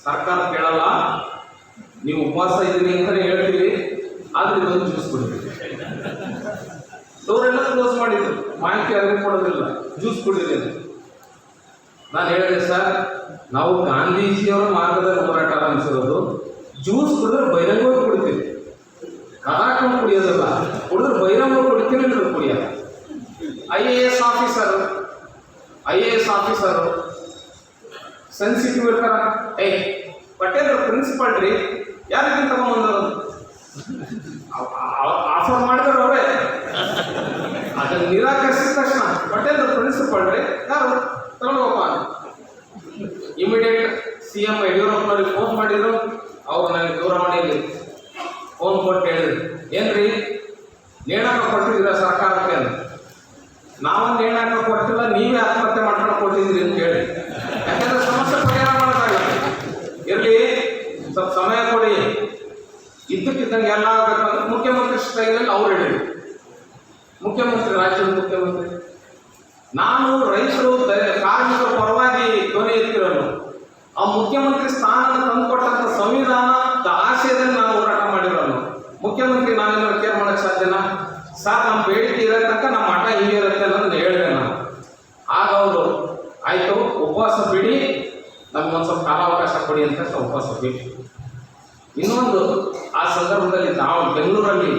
ಸರ್ಕಾರ ಕೇಳಲ್ಲ, ನೀವು ಉಪವಾಸ ಇದ್ದೀರಿ ಅಂತಲೇ ಹೇಳ್ತೀವಿ, ಆದ್ರೆ ಇದೊಂದು ಜ್ಯೂಸ್ ಕುಡಿದ್ರಿ. ಡೋರ್ ಎಲ್ಲ ಕ್ಲೋಸ್ ಮಾಡಿದ್ರು, ಮಾಹಿತಿ ಅರಿವು ಕೊಡೋದಿಲ್ಲ, ಜ್ಯೂಸ್ ಕುಡಿದಿದೆ. ನಾನು ಹೇಳಿದೆ, ಸರ್ ನಾವು ಗಾಂಧೀಜಿಯವರ ಮಾರ್ಗದಲ್ಲಿ ಹೋರಾಟ ಆರಂಭಿಸಿರೋದು, ಜ್ಯೂಸ್ ಕುಡಿದ್ರೆ ಬಹಿರಂಗವಾಗಿ ಕುಡಿತೀವಿ, ಕದಾಕೊಂಡು ಕುಡಿಯೋದಲ್ಲ, ಕುಡಿದ್ರೆ ಬಹಿರಂಗವಾಗಿ ಕುಡಿತೀನಿ ಅಂದ್ರೆ ಕುಡಿಯೋಲ್ಲ. IAS ಆಫೀಸರು ಸೆನ್ಸಿಟಿವ್ ಇರ್ತಾರ. ಪಟೇಲ್ ಪ್ರಿನ್ಸಿಪಾಲ್ ರೀ, ಯಾರಿಗೆ ತಗೊಂಡ್ಬಂದರು ಆಫರ್ ಮಾಡಿದ್ರು ಅವರೇ, ಅದನ್ನು ನಿರಾಕರಿಸಿದ ತಕ್ಷಣ ಪಟೇಲ್ ಪ್ರಿನ್ಸಿಪಾಲ್ ರೀ ಯಾರು ತಗೊಂಡೋಗಪ್ಪ, ಇಮಿಡಿಯೇಟ್ CM ಯಡಿಯೂರಪ್ಪನವ್ರಿಗೆ ಫೋನ್ ಮಾಡಿದ್ರು. ಅವ್ರು ನನಗೆ ದೂರವಾಣಿಯಲ್ಲಿ ಫೋನ್ ಕೊಟ್ಟು ಹೇಳಿದ್ರು, ಏನ್ರಿ ನೇಣಾಕ ಕೊಟ್ಟಿದ್ದೀರಾ ಸರ್ಕಾರಕ್ಕೆ ಅಂತ. ನಾವು ನೇಣಾಕ ಕೊಟ್ಟಿಲ್ಲ, ನೀವೇ ಆತ್ಮಹತ್ಯೆ ಮಾಡ್ಕೊಂಡು ಕೊಟ್ಟಿದ್ದೀರಿ ಅಂತ ಹೇಳಿ. ಯಾಕಂದ್ರೆ ಸಮಸ್ಯೆ ಪರಿಹಾರ ಮಾಡೋದಾಗಲ್ಲ. ಇರಲಿ, ಸ್ವಲ್ಪ ಸಮಯ ಕೊಡಿ, ಇದ್ದಕ್ಕಿದ್ದಂಗೆ ಎಲ್ಲ ಆಗಬೇಕಂದ್ರೆ ಮುಖ್ಯಮಂತ್ರಿ ಸ್ಟೈಲಲ್ಲಿ ಅವ್ರು ಹೇಳಿದ್ರು. ಮುಖ್ಯಮಂತ್ರಿ, ರಾಜ್ಯದ ಮುಖ್ಯಮಂತ್ರಿ, ನಾನು ರೈತರು ಕಾರ್ಮಿಕರ ಪರವಾಗಿ ಧ್ವನಿ ಎತ್ತಿರೋನು, ಆ ಮುಖ್ಯಮಂತ್ರಿ ಸ್ಥಾನ ತಂದುಕೊಟ್ಟಂತ ಸಂವಿಧಾನದ ಆಶಯದಲ್ಲಿ ನಾನು ಹೋರಾಟ ಮಾಡಿರೋನು. ಮುಖ್ಯಮಂತ್ರಿ ನಾವೇನಾದ್ರು ಕೇರ್ ಮಾಡಕ್ ಸಾಧ್ಯನಾ? ಸರ್ ನಮ್ಮ ಬೇಡಿಕೆ ಇರೋ ತನಕ ನಮ್ಮ ಮಠ ಹಿಂಗೆ ಇರುತ್ತೆ ಅನ್ನೋದನ್ನ ಹೇಳಿದೆ ನಾನು. ಆಗ ಅವರು ಆಯ್ತು ಉಪವಾಸ ಬಿಡಿ, ನಮ್ಗೊಂದು ಸ್ವಲ್ಪ ಕಾಲಾವಕಾಶ ಕೊಡಿ ಅಂತ ಉಪವಾಸ ಬಿಟ್ಟು. ಇನ್ನೊಂದು, ಆ ಸಂದರ್ಭದಲ್ಲಿ ನಾವು ಬೆಂಗಳೂರಲ್ಲಿ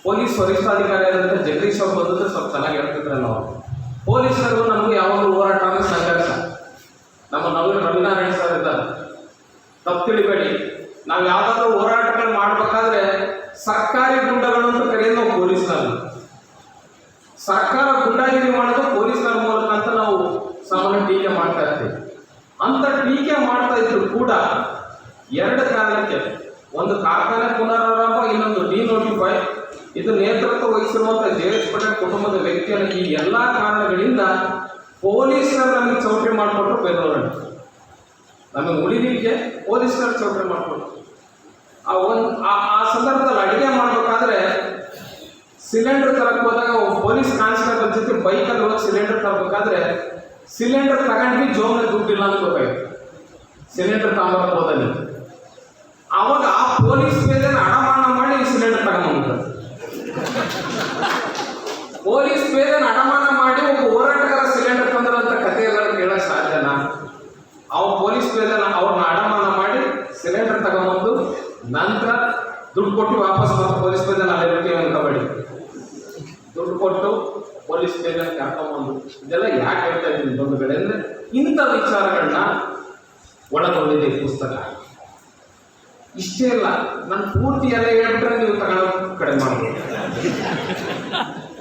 ಪೊಲೀಸ್ ವರಿಷ್ಠಾಧಿಕಾರಿ ಆದಂಥ ಜಗದೀಶ್ ಅವರು ಬಂದಿದ್ರೆ ಸ್ವಲ್ಪ ಚೆನ್ನಾಗಿ ಹೇಳ್ತಿದ್ರೆ, ನಾವು ಪೊಲೀಸರು ನಮಗೆ ಯಾವಾಗಲೂ ಹೋರಾಟ ಅಂದರೆ ಸಂಘರ್ಷ. ನಮ್ಮ ರವಿನಾರಾಯಣ ಸರ್ ಇದ್ದಾರೆ, ತಪ್ಪು ತಿಳಿಬೇಡಿ, ನಾವು ಯಾವುದಾದ್ರೂ ಹೋರಾಟಗಳು ಮಾಡಬೇಕಾದ್ರೆ ಸರ್ಕಾರಿ ಗುಂಡಗಳು ಅಂತ ಕರೆಯೋದು ನಾವು ಪೊಲೀಸ್ನವ್ರು. ಸರ್ಕಾರ ಗುಂಡಾಗಿರಿ ಮಾಡೋದು ಪೊಲೀಸ್ನವ್ರ ಮೂಲಕ ಅಂತ ನಾವು ಸಾಮಾನ್ಯ ಟೀಕೆ ಮಾಡ್ತಾ ಇರ್ತೀವಿ. ಅಂತ ಟೀಕೆ ಮಾಡ್ತಾ ಇದ್ರು ಕೂಡ 2 ಕಾರಣಕ್ಕೆ ಒಂದು ಕಾರ್ಖಾನೆ ಪುನರಾರಂಭ, ಇನ್ನೊಂದು ಡಿನೋಟಿಫೈ. ಇದು ನೇತೃತ್ವ ವಹಿಸಿರುವಂತಹ ಜೆ.ಎಚ್. ಪಟೇಲ್ ಕುಟುಂಬದ ವ್ಯಕ್ತಿಯನ್ನು ಈ ಎಲ್ಲ ಕಾರಣಗಳಿಂದ ಪೊಲೀಸರು ನಮಗೆ ಚೌಟ್ರಿ ಮಾಡಿಕೊಟ್ರು. ಬೇರೆಯವರು ನಮಗೆ ಉಳಿಲಿಕ್ಕೆ ಪೊಲೀಸರು ಚೌಟ್ರಿ ಮಾಡಿಕೊಟ್ರು. ಆ ಸಂದರ್ಭದಲ್ಲಿ ಅಡುಗೆ ಮಾಡಬೇಕಾದ್ರೆ ಸಿಲಿಂಡರ್ ತರಕ್ಕೆ ಹೋದಾಗ ಪೊಲೀಸ್ ಕಾನ್ಸ್ಟೇಬಲ್ ಜೊತೆ ಬೈಕಲ್ಲಿ ಹೋಗಿ ಸಿಲಿಂಡರ್ ತರಬೇಕಾದ್ರೆ ಸಿಲಿಂಡರ್ ತಗೊಂಡ್ವಿ, ಜೋಬ್ನಲ್ಲಿ ದುಡ್ಡಿಲ್ಲ ಅಂತ ಗೊತ್ತಾಯ್ತು. ಸಿಲಿಂಡರ್ ತಗೊಂಬರಕ್ಕೆ ಹೋದಲ್ಲಿ ಅವಾಗ ಆ ಪೊಲೀಸ್ ಮೇಲೆ ಅಡಮಾನ ಮಾಡಿ ಸಿಲಿಂಡರ್ ತಗೊಂಡ್ಬಂದ್ರು. ಪೊಲೀಸ್ ಮೇಲೆ ಅಡಮಾನ ಮಾಡಿ ಒಬ್ಬ ಹೋರಾಟಗಾರ ಸಿಲಿಂಡರ್ ತಂದ್ರಂತ ಕಥೆ ಎಲ್ಲರೂ ಕೇಳಕ್ ಸಾಧ್ಯನಾ? ಪೊಲೀಸ್ ಮೇಲೆ ಅವ್ರನ್ನ ಅಡಮಾನ ಮಾಡಿ ಸಿಲಿಂಡರ್ ತಗೊಂಡ್ಬಂದು ನಂತರ ದುಡ್ಡು ಕೊಟ್ಟು ವಾಪಸ್ ಬಂದು ಪೊಲೀಸ್ ಮೇಲೆ ಅಲ್ಲೇ ಬಿಡ್ತೀವಿ ಅಂತ ಬಳಿ ದುಡ್ಡು ಕೊಟ್ಟು ಪೊಲೀಸ್ ಮೇಲೆ ಕರ್ಕೊಂಡ್ಬಂದು. ಇದೆಲ್ಲ ಯಾಕೆ ಹೇಳ್ತಾ ಇದ್ದೀನಿ ಬಂಧುಗಳೇ ಅಂದ್ರೆ ಇಂಥ ವಿಚಾರಗಳನ್ನ ಒಳಗೊಂಡಿದೆ ಈ ಪುಸ್ತಕ. ಇಷ್ಟೇ ಇಲ್ಲ, ನಾನು ಪೂರ್ತಿ ಎಲ್ಲ ಹೇಳ್ಬಿಟ್ರೆ ನೀವು ತಗೊಳ್ಳೋ ಕಡೆ ಮಾಡ್ಬೋದು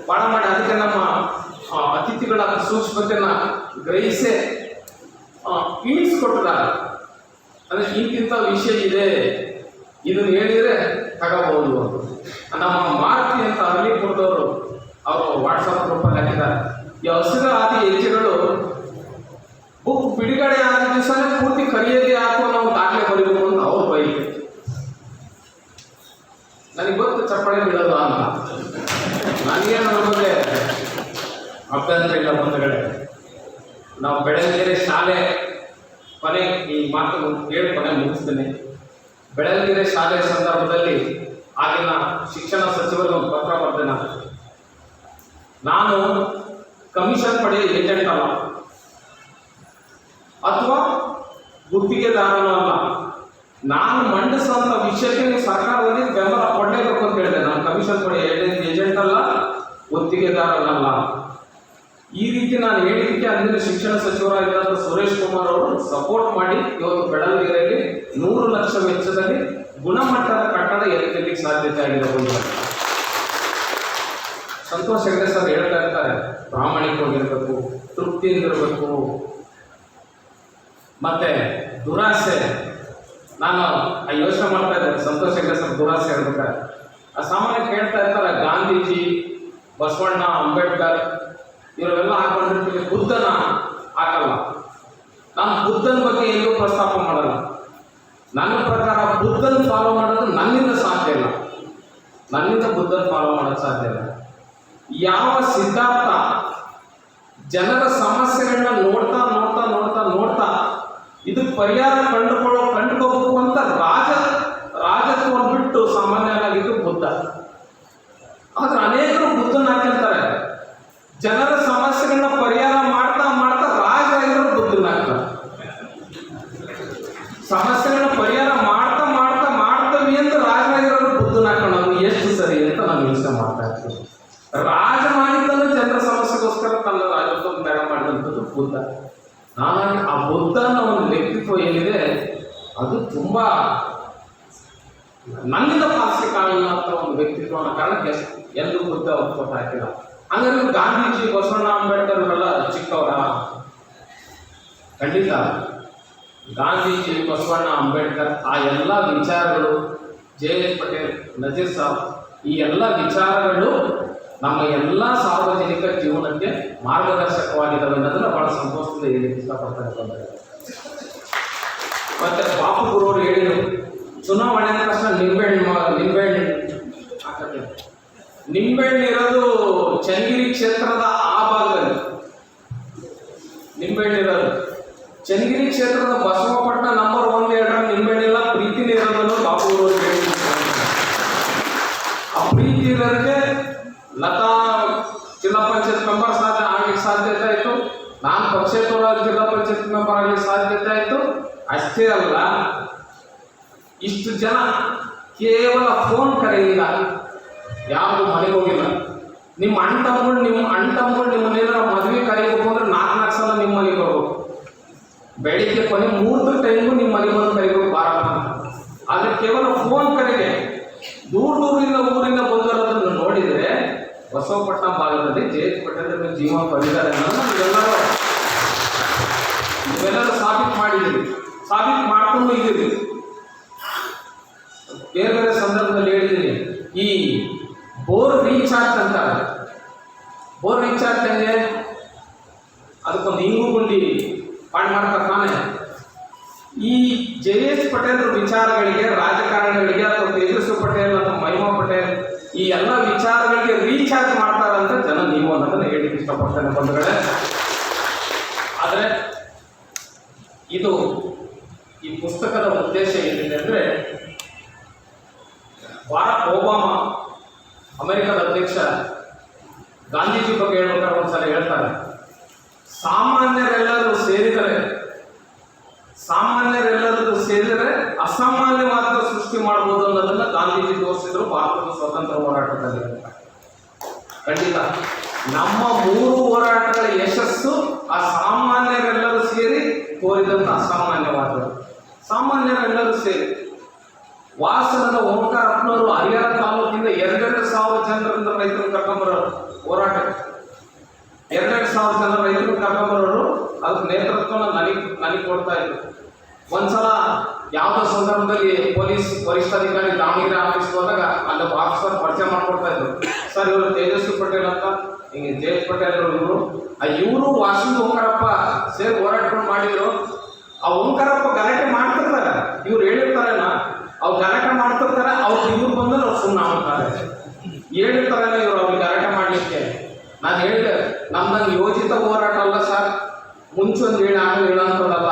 ಭಾಳ ಮಾಡಿ. ಅದಕ್ಕೆ ನಮ್ಮ ಅತಿಥಿಗಳ ಸೂಕ್ಷ್ಮತೆಯನ್ನ ಗ್ರಹಿಸೇ ಇಳಿಸ್ಕೊಟ್ಟಿದ್ದಾರೆ. ಅಂದ್ರೆ ಇಂತಿಂಥ ವಿಷಯ ಇದೆ, ಇದನ್ನು ಹೇಳಿದರೆ ತಗೋಬಹುದು. ನಮ್ಮ ಮಾರುತಿ ಅಂತ ಅರಳಿಪುರದವರು ಅವರು ವಾಟ್ಸಪ್ ಗ್ರೂಪಲ್ಲಿ ಹಾಕಿದ್ದಾರೆ, ಈ ಹಸಿರು ಆದಿ ಹೆಜ್ಜೆಗಳು ಬುಕ್ ಬಿಡುಗಡೆ ಆದ ದಿವಸನೇ ಪೂರ್ತಿ ಕರೆಯದೇ ಹಾಕುವ ನಾವು ದಾಖಲೆ ಬರೀಬೇಕು ಅಂತ ಅವ್ರು ಬೈಲಿ. ನನಗೆ ಗೊತ್ತು ಚಪ್ಪಳೆ ಬೀಳೋದು ಅಂತ, ನನಗೇನು ಅನ್ಬೋದೆ ಅಭ್ಯಂತರ ಇಲ್ಲ ಬಂಧುಗಳೇ. ನಾವು ಬೆಳಗೆರೆ ಶಾಲೆ ಕೊನೆ ಈ ಮಾತು ಹೇಳಿ ಕೊನೆ ಮುಗಿಸ್ತೇನೆ. ಬೆಳಗೆರೆ ಶಾಲೆ ಸಂದರ್ಭದಲ್ಲಿ ಆಗಿನ ಶಿಕ್ಷಣ ಸಚಿವರಿಗೆ ಒಂದು ಪತ್ರ ಬರೆದೆ. ನಾನು ಕಮಿಷನ್ ಪಡೆಯ ಏಜೆಂಟ್ ಅಲ್ಲ ಅಥವಾ ಗುತ್ತಿಗೆದಾರನೂ ಅಲ್ಲ. ನಾನು ಮಂಡಿಸುವಂಥ ವಿಷಯಕ್ಕೆ ನೀವು ಸರ್ಕಾರದಲ್ಲಿ ಬೆಂಬಲ ಕೊಡಲೇಬೇಕು ಅಂತ ಹೇಳಿದೆ. ನಾನು ಕಮಿಷನ್ ಪಡೆಯ ಏಜೆಂಟ್ ಅಲ್ಲ, ಗುತ್ತಿಗೆದಾರನಲ್ಲ. ಈ ರೀತಿ ನಾನು ಹೇಳಿದ್ದಕ್ಕೆ ಅಂದಿನ ಶಿಕ್ಷಣ ಸಚಿವರಾಗಿದ್ದಂಥ ಸುರೇಶ್ ಕುಮಾರ್ ಅವರು ಸಪೋರ್ಟ್ ಮಾಡಿ ಇವತ್ತು ಬೆಳಗೆರೆಯಲ್ಲಿ 100 ಲಕ್ಷ ವೆಚ್ಚದಲ್ಲಿ ಗುಣಮಟ್ಟದ ಕಟ್ಟಡ ಎತ್ತಲಿಕ್ಕೆ ಸಾಧ್ಯತೆ ಆಗಿದೆ. ಸಂತೋಷ್ ಹೆಗ್ಡೆ ಸರ್ ಹೇಳ್ತಾ ಇರ್ತಾರೆ, ಪ್ರಾಮಾಣಿಕವಾಗಿರ್ಬೇಕು, ತೃಪ್ತಿಯಿಂದಿರಬೇಕು, ಮತ್ತೆ ದುರಾಸೆ. ನಾನು ಯೋಚನೆ ಮಾಡ್ತಾ ಇದ್ದೆ, ಸಂತೋಷ್ ಹೆಗ್ಡೆ ಸರ್ ದುರಾಸೆ ಹೇಳ್ಬೇಕಾರೆ ಸಾಮಾನ್ಯ ಕೇಳ್ತಾ ಇರ್ತಾರೆ, ಗಾಂಧೀಜಿ, ಬಸವಣ್ಣ, ಅಂಬೇಡ್ಕರ್ ಇವರೆಲ್ಲ ಹಾಕೊಂಡಿರ್ತೀವಿ, ಬುದ್ಧನ ಹಾಕಲ್ಲ. ನಾನು ಬುದ್ಧನ ಬಗ್ಗೆ ಎಲ್ಲೂ ಪ್ರಸ್ತಾಪ ಮಾಡಲ್ಲ. ನನ್ನ ಪ್ರಕಾರ ಬುದ್ಧನ ಫಾಲೋ ಮಾಡೋದು ನನ್ನಿಂದ ಸಾಧ್ಯ ಇಲ್ಲ. ನನ್ನಿಂದ ಬುದ್ಧನ ಫಾಲೋ ಮಾಡೋದು ಸಾಧ್ಯ ಇಲ್ಲ. ಯಾವ ಸಿದ್ಧಾರ್ಥ ಜನರ ಸಮಸ್ಯೆಗಳನ್ನ ನೋಡ್ತಾ ನೋಡ್ತಾ ನೋಡ್ತಾ ನೋಡ್ತಾ ಇದಕ್ಕೆ ಪರಿಹಾರ ಕಂಡುಕೋಬೇಕು ಅಂತ ರಾಜತ್ವವನ್ನು ಬಿಟ್ಟು ಸಾಮಾನ್ಯವಾಗಿದ್ದು ಬುದ್ಧ. ಆದ್ರೆ ಅನೇಕರು ಬುದ್ಧನ ಹಾಕಿರ್ತಾರೆ. ಜನರ ಸಮಸ್ಯೆಗಳನ್ನ ಪರಿಹಾರ ಮಾಡ್ತಾ ಮಾಡ್ತಾ ರಾಜರಾಗಿರೋರು ಬುದ್ಧನ ಹಾಕ್ತಾರೆ. ಸಮಸ್ಯೆಗಳನ್ನ ಪರಿಹಾರ ಮಾಡ್ತಾ ಮಾಡ್ತಾ ಮಾಡ್ತವಿ ಅಂತ ರಾಜರಾಗಿರೋರು ಬುದ್ಧನ ಹಾಕೋಣ ಎಷ್ಟು ಸರಿ ಅಂತ ನಾನು ಯೋಚನೆ ಮಾಡ್ತಾ ಇರ್ತೀನಿ. ರಾಜನಾಗಿದ್ದನ್ನು ಜನರ ಸಮಸ್ಯೆಗೋಸ್ಕರ ತನ್ನ ರಾಜತ್ವವನ್ನು ತ್ಯಾಗ ಮಾಡಿದಂಥದ್ದು ಬುದ್ಧ. ನಾನಾಗಿ ಆ ಬುದ್ಧನ ಒಂದು ವ್ಯಕ್ತಿತ್ವ ಏನಿದೆ ಅದು ತುಂಬಾ ನನ್ನಿಂದ ಪಾಲಿಸ್ಲಿಕ್ಕೆ ಆಗಲ್ಲ ಅಂತ ಒಂದು ವ್ಯಕ್ತಿತ್ವ ಅನ್ನೋ ಕಾರಣಕ್ಕೆ ಎಲ್ಲೂ ಬುದ್ಧ ಒಪ್ಪಿಕೊಟ್ಟು ಹಾಕಿಲ್ಲ. ಹಂಗಾದ್ರೆ ಗಾಂಧೀಜಿ, ಬಸವಣ್ಣ, ಅಂಬೇಡ್ಕರ್ ಇವರೆಲ್ಲ ಚಿಕ್ಕವರ? ಖಂಡಿತ. ಗಾಂಧೀಜಿ, ಬಸವಣ್ಣ, ಅಂಬೇಡ್ಕರ್ ಆ ಎಲ್ಲ ವಿಚಾರಗಳು, ಜೆ.ಎಚ್. ಪಟೇಲ್, ನಜೀರ್ ಸಾಬ್, ಈ ಎಲ್ಲ ವಿಚಾರಗಳು ನಮ್ಮ ಎಲ್ಲ ಸಾರ್ವಜನಿಕ ಜೀವನಕ್ಕೆ ಮಾರ್ಗದರ್ಶಕವಾಗಿದ್ದಾವೆ ಅನ್ನೋದನ್ನ ಬಹಳ ಸಂತೋಷದಿಂದ ಹೇಳಲಿಕ್ಕೆ ಇಷ್ಟಪಡ್ತಾರೆ. ಮತ್ತೆ ಬಾಪು ಗುರುವರು ಹೇಳಿದರು, ಚುನಾವಣೆ ಅಂದ ತಕ್ಷಣ ನಿಂಬೆಹಣ್ಣು ಇರೋದು ಚನ್ನಗಿರಿ ಕ್ಷೇತ್ರದ ಆ ಭಾಗದಲ್ಲಿ. ನಿಂಬೆಹಣ್ಣು ಇರೋದು ಚನ್ನಗಿರಿ ಕ್ಷೇತ್ರದ ಬಸವಪಟ್ಟಣ ನಂಬರ್ 1, 2 ನಿಂಬೆಹಣ್ಣಿಲ್ಲ, ಪ್ರೀತಿನೇ ಇರೋದನ್ನು ಬಾಪು ಗುರುವರು ಹೇಳಿದ್ರು. ಆ ಪ್ರೀತಿ ಇರೋದಕ್ಕೆ ಲತಾ ಜಿಲ್ಲಾ ಪಂಚಾಯತ್ ಮೆಂಬರ್ ಆಗ್ಲಿಕ್ಕೆ ಸಾಧ್ಯತೆ ಆಯಿತು. ನಾನು ಪಕ್ಷೇತರ ಜಿಲ್ಲಾ ಪಂಚಾಯತ್ ಮೆಂಬರ್ ಆಗ್ಲಿಕ್ಕೆ ಸಾಧ್ಯತೆ ಆಯಿತು. ಅಷ್ಟೇ ಅಲ್ಲ, ಇಷ್ಟು ಜನ ಕೇವಲ ಫೋನ್ ಕರೆಯಿಂದ ಯಾವುದು ಮನೆಗೆ ಹೋಗಿಲ್ಲ. ನಿಮ್ಮ ಅಣ್ತಮ್ಮಗಳು ನಿಮ್ಮನ್ನೇನಾರ ಮದುವೆ ಕರೀಬೇಕು ಅಂದ್ರೆ 4 ಸಲ ನಿಮ್ಮ ಮನೆಗೆ ಬರ್ಬೇಕು. ಬೆಳಿಗ್ಗೆ ಕೊನೆ 3 ಟೈಮು ನಿಮ್ಮ ಮನೆಗೆ ಬಂದು ಕರೀಬೇಕು ಬಾರಲ್ಲ. ಆದರೆ ಕೇವಲ ಫೋನ್ ಕರೆಗೆ ದೂರದಿಂದ ಊರಿಂದ ಬಂದಿರೋದನ್ನು ನೋಡಿದರೆ ಬಸವಪಟ್ಟಣ ಭಾಗದಲ್ಲಿ ಜೆ.ಎಚ್. ಪಟೇಲ್ ಜೀವ ಪಡೆದಿದ್ದಾರೆ ಅನ್ನೋದನ್ನ ನೀವೆಲ್ಲರೂ ಸಾಬೀತು ಮಾಡಿದ್ದೀರಿ, ಸಾಬೀತು ಮಾಡ್ಕೊಂಡು ಇದ್ದೀರಿ. ರೀಚಾರ್ಜ್ ಅಂತಾರೆ. ಬೋರ್ ರೀಚಾರ್ಜ್ ಹೆಂಗೆ? ಅದಕ್ಕೊಂದು ಇಂಗು ಗುಂಡಿ ಪಾಡ್ ಮಾಡ್ತಾರೆ ತಾನೆ. ಈ ಜೆ.ಎಸ್. ಪಟೇಲ್ ವಿಚಾರಗಳಿಗೆ, ರಾಜಕಾರಣಿಗಳಿಗೆ ಅಥವಾ ತೇಜಸ್ವಿ ಪಟೇಲ್ ಅಥವಾ ಮಹಿಮಾ ಪಟೇಲ್ ಈ ಎಲ್ಲ ವಿಚಾರಗಳಿಗೆ ರೀಚಾರ್ಜ್ ಮಾಡ್ತಾರಂತ ಜನ ನೀವು ಅನ್ನೋದನ್ನ ಹೇಳಿಕ್ಕೆ ಇಷ್ಟಪಡ್ತೇನೆ ಬಂಧುಗಳೇ. ಆದರೆ ಇದು ಈ ಪುಸ್ತಕದ ಉದ್ದೇಶ ಏನಿದೆ ಅಂದರೆ, ಬಾರಾಕ್ ಒಬಾಮಾ ಅಮೆರಿಕದ ಅಧ್ಯಕ್ಷ ಗಾಂಧೀಜಿ ಬಗ್ಗೆ ಹೇಳ್ಬೇಕಾದ್ರೆ ಒಂದ್ಸಲ ಹೇಳ್ತಾರೆ, ಸಾಮಾನ್ಯರೆಲ್ಲರೂ ಸೇರಿದರೆ ಅಸಾಮಾನ್ಯವಾದ ಸೃಷ್ಟಿ ಮಾಡಬಹುದು ಅನ್ನೋದನ್ನ ಗಾಂಧೀಜಿ ತೋರಿಸಿದ್ರು ಭಾರತದ ಸ್ವಾತಂತ್ರ್ಯ ಹೋರಾಟದಲ್ಲಿ. ಖಂಡಿತ ನಮ್ಮ 3 ಹೋರಾಟಗಳ ಯಶಸ್ಸು ಆ ಸಾಮಾನ್ಯರೆಲ್ಲರೂ ಸೇರಿ ತೋರಿದಂತ ಅಸಾಮಾನ್ಯವಾದದ್ದು. ಸಾಮಾನ್ಯರೆಲ್ಲರೂ ಸೇರಿ ವಾಸನದ ಓಂಕಾರಪ್ಪನವರು ಹರಿಹರ ತಾಲೂಕಿಂದ 2,000 ಜನರಿಂದ ರೈತರು ಕರ್ಕೊಂಬರೋರು ಹೋರಾಟ. 2,000 ಜನ ರೈತರು ಕರ್ಕೊಂಬರೋರು ಅದಕ್ಕೆ ನೇತೃತ್ವನ ನನಗೆ ಕೊಡ್ತಾ ಇದ್ರು. ಒಂದ್ಸಲ ಯಾವುದೋ ಸಂದರ್ಭದಲ್ಲಿ ಪೊಲೀಸ್ ವರಿಷ್ಠಾಧಿಕಾರಿ ದಾವಣಗೆರೆ ಆಫೀಸ್ ಹೋದಾಗ ಅಲ್ಲಿ ಆಫೀಸರ್ ಪರಿಚಯ ಮಾಡ್ಕೊಡ್ತಾ ಇದ್ರು. ಸರ್, ಇವರು ತೇಜಸ್ವಿ ಪಟೇಲ್ ಅಂತ, ಹಿಂಗೆ ಜೆ.ಎಸ್. ಪಟೇಲ್ ಇವರು ವಾಸನ ಓಂಕಾರಪ್ಪ ಸೇರಿ ಹೋರಾಟಗಳು ಮಾಡಿದ್ರು. ಆ ಓಂಕಾರಪ್ಪ ಗಲಾಟೆ ಮಾಡ್ತಿರ್ತಾರೆ, ಇವ್ರು ಹೇಳಿರ್ತಾರೇನ, ಅವ್ರು ಗಲಾಟೆ ಮಾಡ್ತಿರ್ತಾರೆ, ಇವ್ರು ಬಂದ್ರೆ ಅವ್ರು ಸುಮ್ಮನೆ ಆಗ್ತಾರೆ. ಹೇಳಿರ್ತಾರೇನ ಇವ್ರು ಅವ್ರಿಗೆ ಗಲಾಟೆ ಮಾಡ್ಲಿಕ್ಕೆ. ನಾನು ಹೇಳಿದೆ, ನಮ್ದಂಗೆ ಯೋಜಿತ ಹೋರಾಟ ಅಲ್ಲ ಸರ್, ಮುಂಚೊಂದು ಹೇಳಿ ಆಮೇಲೆ ಹೇಳೋಂಥದ್ದಲ್ಲ.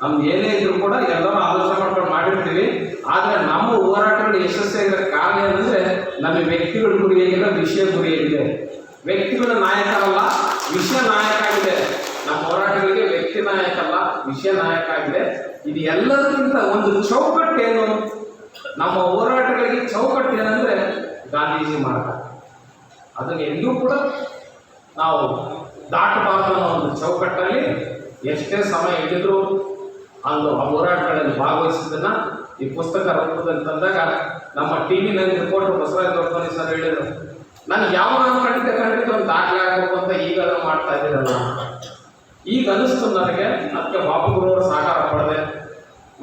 ನಮ್ದು ಏನೇ ಇದ್ರು ಕೂಡ ಎಲ್ಲರೂ ಆಲೋಚನೆ ಮಾಡ್ಕೊಂಡು ಮಾಡಿರ್ತೀವಿ. ಆದರೆ ನಮ್ಮ ಹೋರಾಟಗಳು ಯಶಸ್ವಿಯಾಗಿರೋ ಕಾರಣ ಏನಂದ್ರೆ ನಮಗೆ ವ್ಯಕ್ತಿಗಳ ಗುರಿಯಾಗಿಲ್ಲ, ವಿಷಯ ಗುರಿಯಾಗಿದೆ. ವ್ಯಕ್ತಿಗಳ ನಾಯಕರಲ್ಲ, ವಿಷಯ ನಾಯಕ ಆಗಿದೆ. ನಮ್ಮ ಹೋರಾಟಗಳಿಗೆ ವ್ಯಕ್ತಿ ನಾಯಕ ಅಲ್ಲ, ವಿಷಯ ನಾಯಕ ಆಗಿದೆ. ಇದು ಎಲ್ಲದಕ್ಕಿಂತ ಒಂದು ಚೌಕಟ್ಟೇನು? ನಮ್ಮ ಹೋರಾಟಗಳಿಗೆ ಚೌಕಟ್ಟು ಏನಂದ್ರೆ ಗಾಂಧೀಜಿ ಮಾರ್ಗ. ಅದನ್ನು ಎಂದೂ ಕೂಡ ನಾವು ದಾಟಬಾರ್ದು ಅನ್ನೋ ಒಂದು ಚೌಕಟ್ಟಲ್ಲಿ ಎಷ್ಟೇ ಸಮಯ ಹಿಡಿದ್ರು ಅಂದು ಆ ಹೋರಾಟಗಳಲ್ಲಿ ಭಾಗವಹಿಸಿದ್ದನ್ನ ಈ ಪುಸ್ತಕ ರೂಪದಲ್ಲಿ ತಂದಾಗ ನಮ್ಮ ಟಿವಿನಲ್ಲಿ ರಿಪೋರ್ಟರ್ ಬಸವರಾಜ ದೊಡ್ಡಮನಿ ಸರ್ ಹೇಳಿದರು, ನಾನು ಯಾವ ಖಂಡಿತ ಒಂದು ದಾಖಲೆ ಆಗಬೇಕು ಅಂತ ಈಗ ಮಾಡ್ತಾ ಇದ್ದೀರಲ್ಲ. ಈಗ ಅನಿಸ್ತು ನನಗೆ. ಅದಕ್ಕೆ ಬಾಪುಗುರವರು ಸಹಕಾರ ಪಡೆದೆ,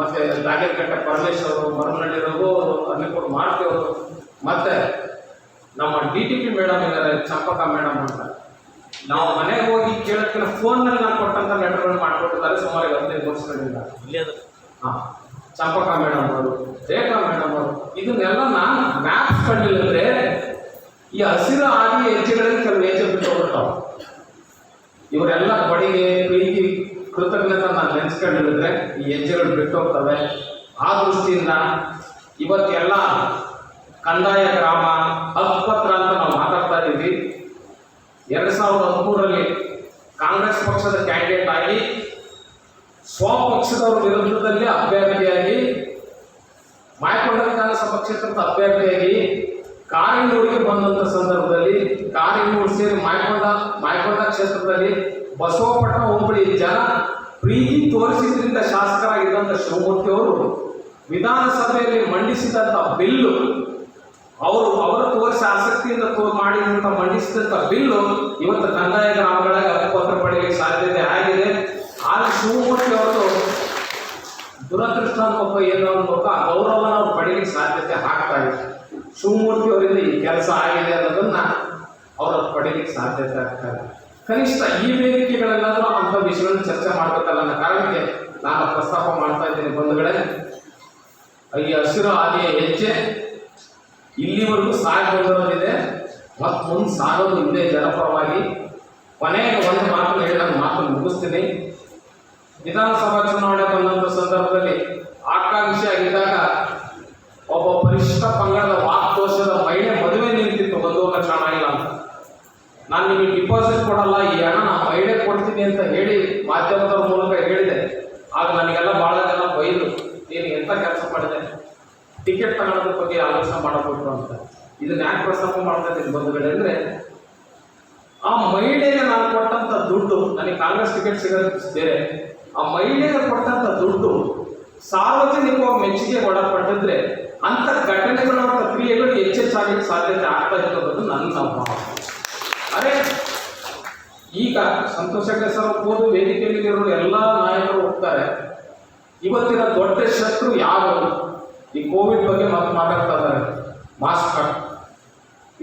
ಮತ್ತೆ ದಾಗೇಕಟ್ಟೆ ಪರಮೇಶ್ವರ್ ಅವರು, ಮರಮನಹಳ್ಳಿ ರಘು ಅನ್ನಿಪುರ ಮಾಡ್ತಿಯವರು, ಮತ್ತೆ ನಮ್ಮ DTP ಮೇಡಮ್ ಇದ್ದಾರೆ, ಚಂಪಕ ಮೇಡಮ್ ಅಂತ. ನಾವು ಮನೆಗೆ ಹೋಗಿ ಕೇಳೋಕ್ಕಿಂತ ಫೋನ್ನಲ್ಲಿ ನಾನು ಕೊಟ್ಟಂತ ಲೆಟರ್ಗಳು ಮಾಡ್ಕೊಟ್ಟಿದ್ದಾರೆ ಸುಮಾರು 15 ವರ್ಷಗಳಿಂದ. ಚಂಪಕ ಮೇಡಮ್ ಅವರು, ರೇಖಾ ಮೇಡಮ್ ಅವರು, ಇದನ್ನೆಲ್ಲ ನಾನು ಮ್ಯಾಪ್ಸ್ ಕಂಡಿಲ್ಲಂದ್ರೆ ಈ ಹಸಿರು ಆದಿ ಹೆಜ್ಜೆಗಳಲ್ಲಿ ಕೆಲವು ಹೆಜ್ಜೆ ಬಿಟ್ಟು ಹೋಗ್ಬಿಡ್ತಾವೆ. ಇವರೆಲ್ಲ ಬಡಿಗೆ ಪ್ರೀತಿ ಕೃತಜ್ಞತೆ ನಾನು ನೆನೆಸ್ಕೊಂಡಿದ್ರೆ ಈ ಹೆಜ್ಜೆಗಳು ಬಿಟ್ಟು ಹೋಗ್ತವೆ. ಆ ದೃಷ್ಟಿಯಿಂದ ಇವತ್ತೆಲ್ಲ ಕಂದಾಯ ಗ್ರಾಮ ಹಕ್ಕುಪತ್ರ ಅಂತ ನಾವು ಮಾತಾಡ್ತಾ ಇದ್ದೀವಿ. 2013ರಲ್ಲಿ ಕಾಂಗ್ರೆಸ್ ಪಕ್ಷದ ಕ್ಯಾಂಡಿಡೇಟ್ ಆಗಿ ಸ್ವಪಕ್ಷದವರ ವಿರುದ್ಧದಲ್ಲಿ ಅಭ್ಯರ್ಥಿಯಾಗಿ, ಮಾಯಕೊಂಡ ವಿಧಾನಸಭಾ ಕ್ಷೇತ್ರದ ಅಭ್ಯರ್ಥಿಯಾಗಿ ಕಾರಿನೂರಿಗೆ ಬಂದಂಥ ಸಂದರ್ಭದಲ್ಲಿ ಕಾರಿನೂರು ಸೇರಿ ಮಾಯಕೊಂಡ ಕ್ಷೇತ್ರದಲ್ಲಿ ಬಸವಪಟ್ಟಣ ಹೋಬಳಿ ಜನ ಪ್ರೀತಿ ತೋರಿಸಿದ್ರಿಂದ ಶಾಸಕರಾಗಿದ್ದಂಥ ಶಿವಮೂರ್ತಿ ಅವರು ವಿಧಾನಸಭೆಯಲ್ಲಿ ಮಂಡಿಸಿದಂಥ ಬಿಲ್ಲು, ಅವರು ತೋರಿಸಿ ಆಸಕ್ತಿಯಿಂದ ಮಾಡಿದಂಥ ಮಂಡಿಸಿದಂಥ ಬಿಲ್ಲು ಇವತ್ತು ಕಂದಾಯ ಗ್ರಾಮಗಳಿಗೆ ಹಕ್ಕುಪತ್ರ ಪಡೆಯಲಿಕ್ಕೆ ಸಾಧ್ಯತೆ ಆಗಿದೆ. ಆದರೆ ಶಿವಮೂರ್ತಿ ಅವರು ದುರದೃಷ್ಟ ಅನ್ಬೇಕು, ಏನೋ ಅನ್ಬೇಕು, ಆ ಗೌರವನ ಅವ್ರು ಪಡೆಯಲಿಕ್ಕೆ ಸಾಧ್ಯತೆ ಆಗ್ತಾ ಇದೆ. ಶಿವಮೂರ್ತಿ ಅವರಿಂದ ಈ ಕೆಲಸ ಆಗಿದೆ ಅನ್ನೋದನ್ನ ಅವರು ಪಡೆಯಲಿಕ್ಕೆ ಸಾಧ್ಯತೆ ಆಗ್ತಾರೆ. ಕನಿಷ್ಠ ಈ ವೇದಿಕೆಗಳೆಲ್ಲಾದರೂ ಅಂಥ ವಿಷಯಗಳನ್ನು ಚರ್ಚೆ ಮಾಡಬೇಕಲ್ಲ ಅನ್ನೋ ಕಾರಣಕ್ಕೆ ನಾನು ಪ್ರಸ್ತಾಪ ಮಾಡ್ತಾ ಇದ್ದೀನಿ ಬಂಧುಗಳೇ. ಈ ಹಸಿರು ಆದಿಯ ಹೆಜ್ಜೆ ಇಲ್ಲಿವರೆಗೂ ಸಾಗಿ ಬಂದಿರೋದಿದೆ ಮತ್ತು ಮುಂದೆ ಸಾಗೋದು ಇದೆ ಜನಪರವಾಗಿ. ಕೊನೆಗೆ ಒಂದು ಮಾತನ್ನು ಹೇಳಿ ನಾನು ಮಾತನ್ನು ಮುಗಿಸ್ತೀನಿ. ವಿಧಾನಸಭಾ ಚುನಾವಣೆ ಬಂದಂಥ ಸಂದರ್ಭದಲ್ಲಿ ಆಕಾಂಕ್ಷಿ ಆಗಿದ್ದಾಗ ಒಬ್ಬ ಪರಿಶಿಷ್ಟ ಪಂಗಡದ ವಾಕ್ದೋಷದ ಮಹಿಳೆ ಮದುವೆ ನಿಂತಿತ್ತು 1 ಲಕ್ಷ ಹಣ ಇಲ್ಲ ಅಂತ. ನಾನು ನಿಮಗೆ ಡಿಪಾಸಿಟ್ ಕೊಡಲ್ಲ, ಈ ಹಣ ನಾನು ಮಹಿಳೆ ಕೊಡ್ತೀನಿ ಅಂತ ಹೇಳಿ ಮಾಧ್ಯಮದವ್ರ ಮೂಲಕ ಹೇಳಿದೆ. ಆಗ ನನಗೆಲ್ಲ ಭಾಳ ಜನ ಬೈದು, ನೀನು ಎಂಥ ಕೆಲಸ ಮಾಡಿದೆ, ಟಿಕೆಟ್ ತಗೊಳ್ಳೋದ್ರ ಬಗ್ಗೆ ಆಲೋಚನೆ ಮಾಡಬೇಕು ಅಂತ. ಇದನ್ನ ಯಾಕೆ ಪ್ರಸ್ತಾಪ ಮಾಡ್ತಾ ಇದ್ದೀನಿ ಬಂಧುಗಳೇ ಅಂದರೆ, ಆ ಮಹಿಳೆಗೆ ನಾನು ಕೊಟ್ಟಂಥ ದುಡ್ಡು, ನನಗೆ ಕಾಂಗ್ರೆಸ್ ಟಿಕೆಟ್ ಸಿಗೋದು ಬೇರೆ, ಆ ಮಹಿಳೆಗೆ ಕೊಟ್ಟಂಥ ದುಡ್ಡು ಸಾರ್ವಜನಿಕವಾಗಿ ಮೆಚ್ಚುಗೆ ಒಳಪಟ್ಟಿದ್ರೆ ಅಂಥ ಘಟನೆಗಳು ಮತ್ತು ಕ್ರಿಯೆಗಳು ಹೆಚ್ಚೆಚ್ಚಾಗಲಿಕ್ಕೆ ಸಾಧ್ಯತೆ ಆಗ್ತಾ ಇರೋದು ನನ್ನ ಭಾವ. ಅದೇ ಈಗ ಸಂತೋಷ ಸರ್ ಹೋದು ವೇದಿಕೆಯಲ್ಲಿ ಇರೋ ಎಲ್ಲ ನಾಯಕರು ಹೋಗ್ತಾರೆ. ಇವತ್ತಿನ ದೊಡ್ಡ ಶತ್ರು ಯಾರು? ಈ ಕೋವಿಡ್ ಬಗ್ಗೆ ಮಾತಾಡ್ತಾ ಇದ್ದಾರೆ. ಮಾಸ್ಕ್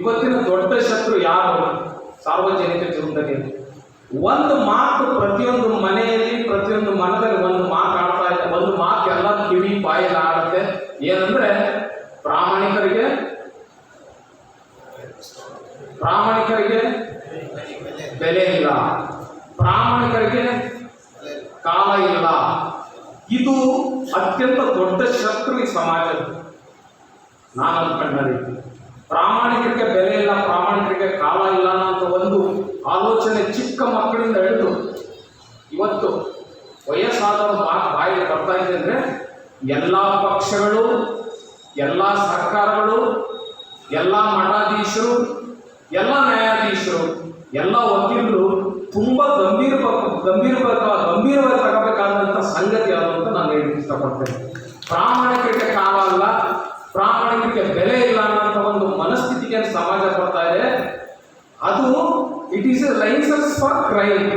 ಇವತ್ತಿನ ದೊಡ್ಡ ಶತ್ರು ಯಾರು ಸಾರ್ವಜನಿಕ ಜೀವನದಲ್ಲಿ? ಒಂದು ಮಾತು ಪ್ರತಿಯೊಂದು ಮನೆಯಲ್ಲಿ, ಪ್ರತಿಯೊಂದು ಮನದಲ್ಲಿ ಒಂದು ಮಾತು ಆಡ್ತಾ ಇದೆ. ಒಂದು ಮಾತು ಎಲ್ಲ ಕಿವಿ ಬಾಯಲ್ಲಿ ಆಡುತ್ತೆ. ಏನಂದ್ರೆ ಪ್ರಾಮಾಣಿಕರಿಗೆ ಬೆಲೆ ಇಲ್ಲ, ಪ್ರಾಮಾಣಿಕರಿಗೆ ಕಾಲ ಇಲ್ಲ. ಇದು ಅತ್ಯಂತ ದೊಡ್ಡ ಶತ್ರು ಈ ಸಮಾಜದ. ನಾನು ಅಂದ್ಕೊಂಡ ರೀತಿ ಪ್ರಾಮಾಣಿಕರಿಗೆ ಬೆಲೆ ಇಲ್ಲ, ಪ್ರಾಮಾಣಿಕರಿಗೆ ಕಾಲ ಇಲ್ಲ ಅಂತ ಒಂದು ಆಲೋಚನೆ ಚಿಕ್ಕ ಮಕ್ಕಳಿಂದ ಹಿಡಿದು ಇವತ್ತು ವಯಸ್ಸಾದವರು ಬಾಯಿಗೆ ಬರ್ತಾ ಇದೆ. ಅಂದರೆ ಎಲ್ಲ ಪಕ್ಷಗಳು, ಎಲ್ಲ ಸರ್ಕಾರಗಳು, ಎಲ್ಲ ಮಠಾಧೀಶರು, ಎಲ್ಲ ನ್ಯಾಯಾಧೀಶರು, ಎಲ್ಲ ವಕೀಲರು ತುಂಬ ಗಂಭೀರವಾಗಿ ತಗೋಬೇಕಾದಂಥ ಸಂಗತಿ ಅದು ಅಂತ ನಾನು ಹೇಳಕ್ಕೆ ಇಷ್ಟಪಡ್ತೇನೆ. ಪ್ರಾಮಾಣಿಕರಿಗೆ ಕಾಲ ಅಲ್ಲ, ಪ್ರಾಮಾಣಿಕರಿಗೆ ಬೆಲೆ ಇಲ್ಲ ಅನ್ನೋಂಥ ಒಂದು ಮನಸ್ಥಿತಿಗೆ ಸಮಾಜ ಬರ್ತಾ ಇದೆ. ಅದು it is a licence for crime.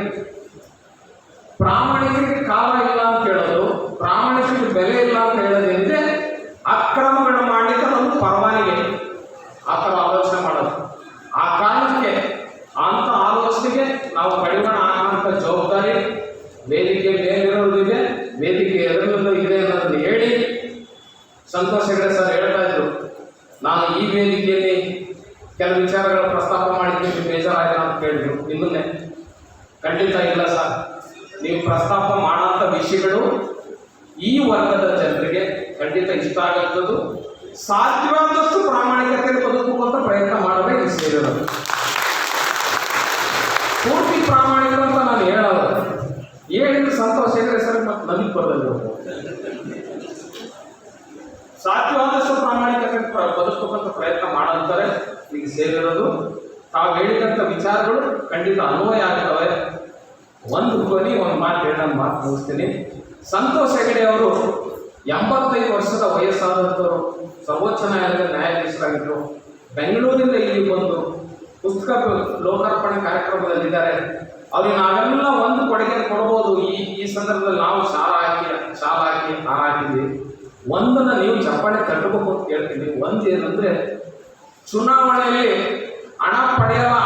ಪ್ರಾಮಾಣಿಕರಿಗೆ ಕಾಲ ಇಲ್ಲ ಅಂತ ಹೇಳೋದು, ಪ್ರಾಮಾಣಿಕರಿಗೆ ಬೆಲೆ ಇಲ್ಲ ಅಂತ ಹೇಳೋದಂದ್ರೆ ಅಕ್ರಮಗಳು ಮಾಡಲಿಕ್ಕೆ ನಮ್ಗೆ ಪರವಾನಿಗೆ, ಆ ಥರ ಆಲೋಚನೆ ಮಾಡೋದು. ಆ ಕಾರಣಕ್ಕೆ ಅಂತ ಆಲೋಚನೆಗೆ ನಾವು ಕಡಿವಾಣ ಹಾಕುವಂಥ ಜವಾಬ್ದಾರಿ ವೇದಿಕೆ ಮೇಲಿರೋದಿದೆ, ವೇದಿಕೆ ಎದುರಲ್ಲೂ ಇದೆ ಅನ್ನೋದನ್ನು ಹೇಳಿ, ಸಂತೋಷ್ ಹೆಗಡೆ ಸರ್ ಹೇಳ್ತಾ ಇದ್ರು, ನಾನು ಈ ವೇದಿಕೆಯಲ್ಲಿ ಕೆಲವು ವಿಚಾರಗಳ ಪ್ರಸ್ತಾಪ ಮಾಡಿದ್ದೀನಿ, ಬೇಜಾರಾಯಿಲ್ಲ ಅಂತ ಕೇಳಿದ್ರು. ನಿಮ್ಮನ್ನೇ ಖಂಡಿತ ಇಲ್ಲ ಸರ್, ನೀವು ಪ್ರಸ್ತಾಪ ಮಾಡೋಂಥ ವಿಷಯಗಳು ಈ ವರ್ಗದ ಜನರಿಗೆ ಖಂಡಿತ ಇಷ್ಟ ಆಗುತ್ತದು. ಸಾಧ್ಯವಾದಷ್ಟು ಪ್ರಾಮಾಣಿಕತೆ ಬದುಕುವಂತ ಪ್ರಯತ್ನ ಮಾಡಬೇಕು. ಸೇರಿರೋದು ಪೂರ್ತಿ ಪ್ರಾಮಾಣಿಕರು ಅಂತ ನಾನು ಹೇಳೋದು, ಹೇಳಿದ್ರೆ ಸಂತೋಷ ಹೆಗಡೆ ಸರ್ ಮತ್ತು ನನಗೆ ಬರಲಿಲ್ಲ. ಸಾಧ್ಯವಾದಷ್ಟು ಪ್ರಾಮಾಣಿಕತೆ ಬದುಕುವಂತ ಪ್ರಯತ್ನ ಮಾಡಂತಾರೆ ಈಗ ಸೇರಿರೋದು. ತಾವು ಹೇಳಿದಂಥ ವಿಚಾರಗಳು ಖಂಡಿತ ಅನ್ವಯ ಆಗ್ತವೆ. ಒಂದು ಮಾತು ಹೇಳಿ ನಾನು ಮಾತು ಮುಗಿಸ್ತೀನಿ. ಸಂತೋಷ್ ಹೆಗಡೆ ಅವರು 85 ವರ್ಷದ ವಯಸ್ಸಾದಂಥವರು, ಸರ್ವೋಚ್ಚ ನ್ಯಾಯಾಲಯದ ನ್ಯಾಯಾಧೀಶರಾಗಿದ್ದರು. ಬೆಂಗಳೂರಿಂದ ಇಲ್ಲಿ ಬಂದು ಪುಸ್ತಕ ಲೋಕಾರ್ಪಣೆ ಕಾರ್ಯಕ್ರಮದಲ್ಲಿದ್ದಾರೆ. ಅವ್ರಿಗೆ ನಾವೆಲ್ಲ ಒಂದು ಕೊಡುಗೆ ಕೊಡ್ಬೋದು. ಈ ಸಂದರ್ಭದಲ್ಲಿ ನಾವು ಶಾಲ ಹಾಕಿ ಹಾಕಿದ್ವಿ. ಒಂದನ್ನು ನೀವು ಚಪ್ಪಾಳೆ ತಟ್ಟಬೇಕು ಅಂತ ಕೇಳ್ತೀನಿ. ಒಂದು ಏನಂದ್ರೆ, ಚುನಾವಣೆಯಲ್ಲಿ ಹಣ ಪಡೆಯಲ್ಲ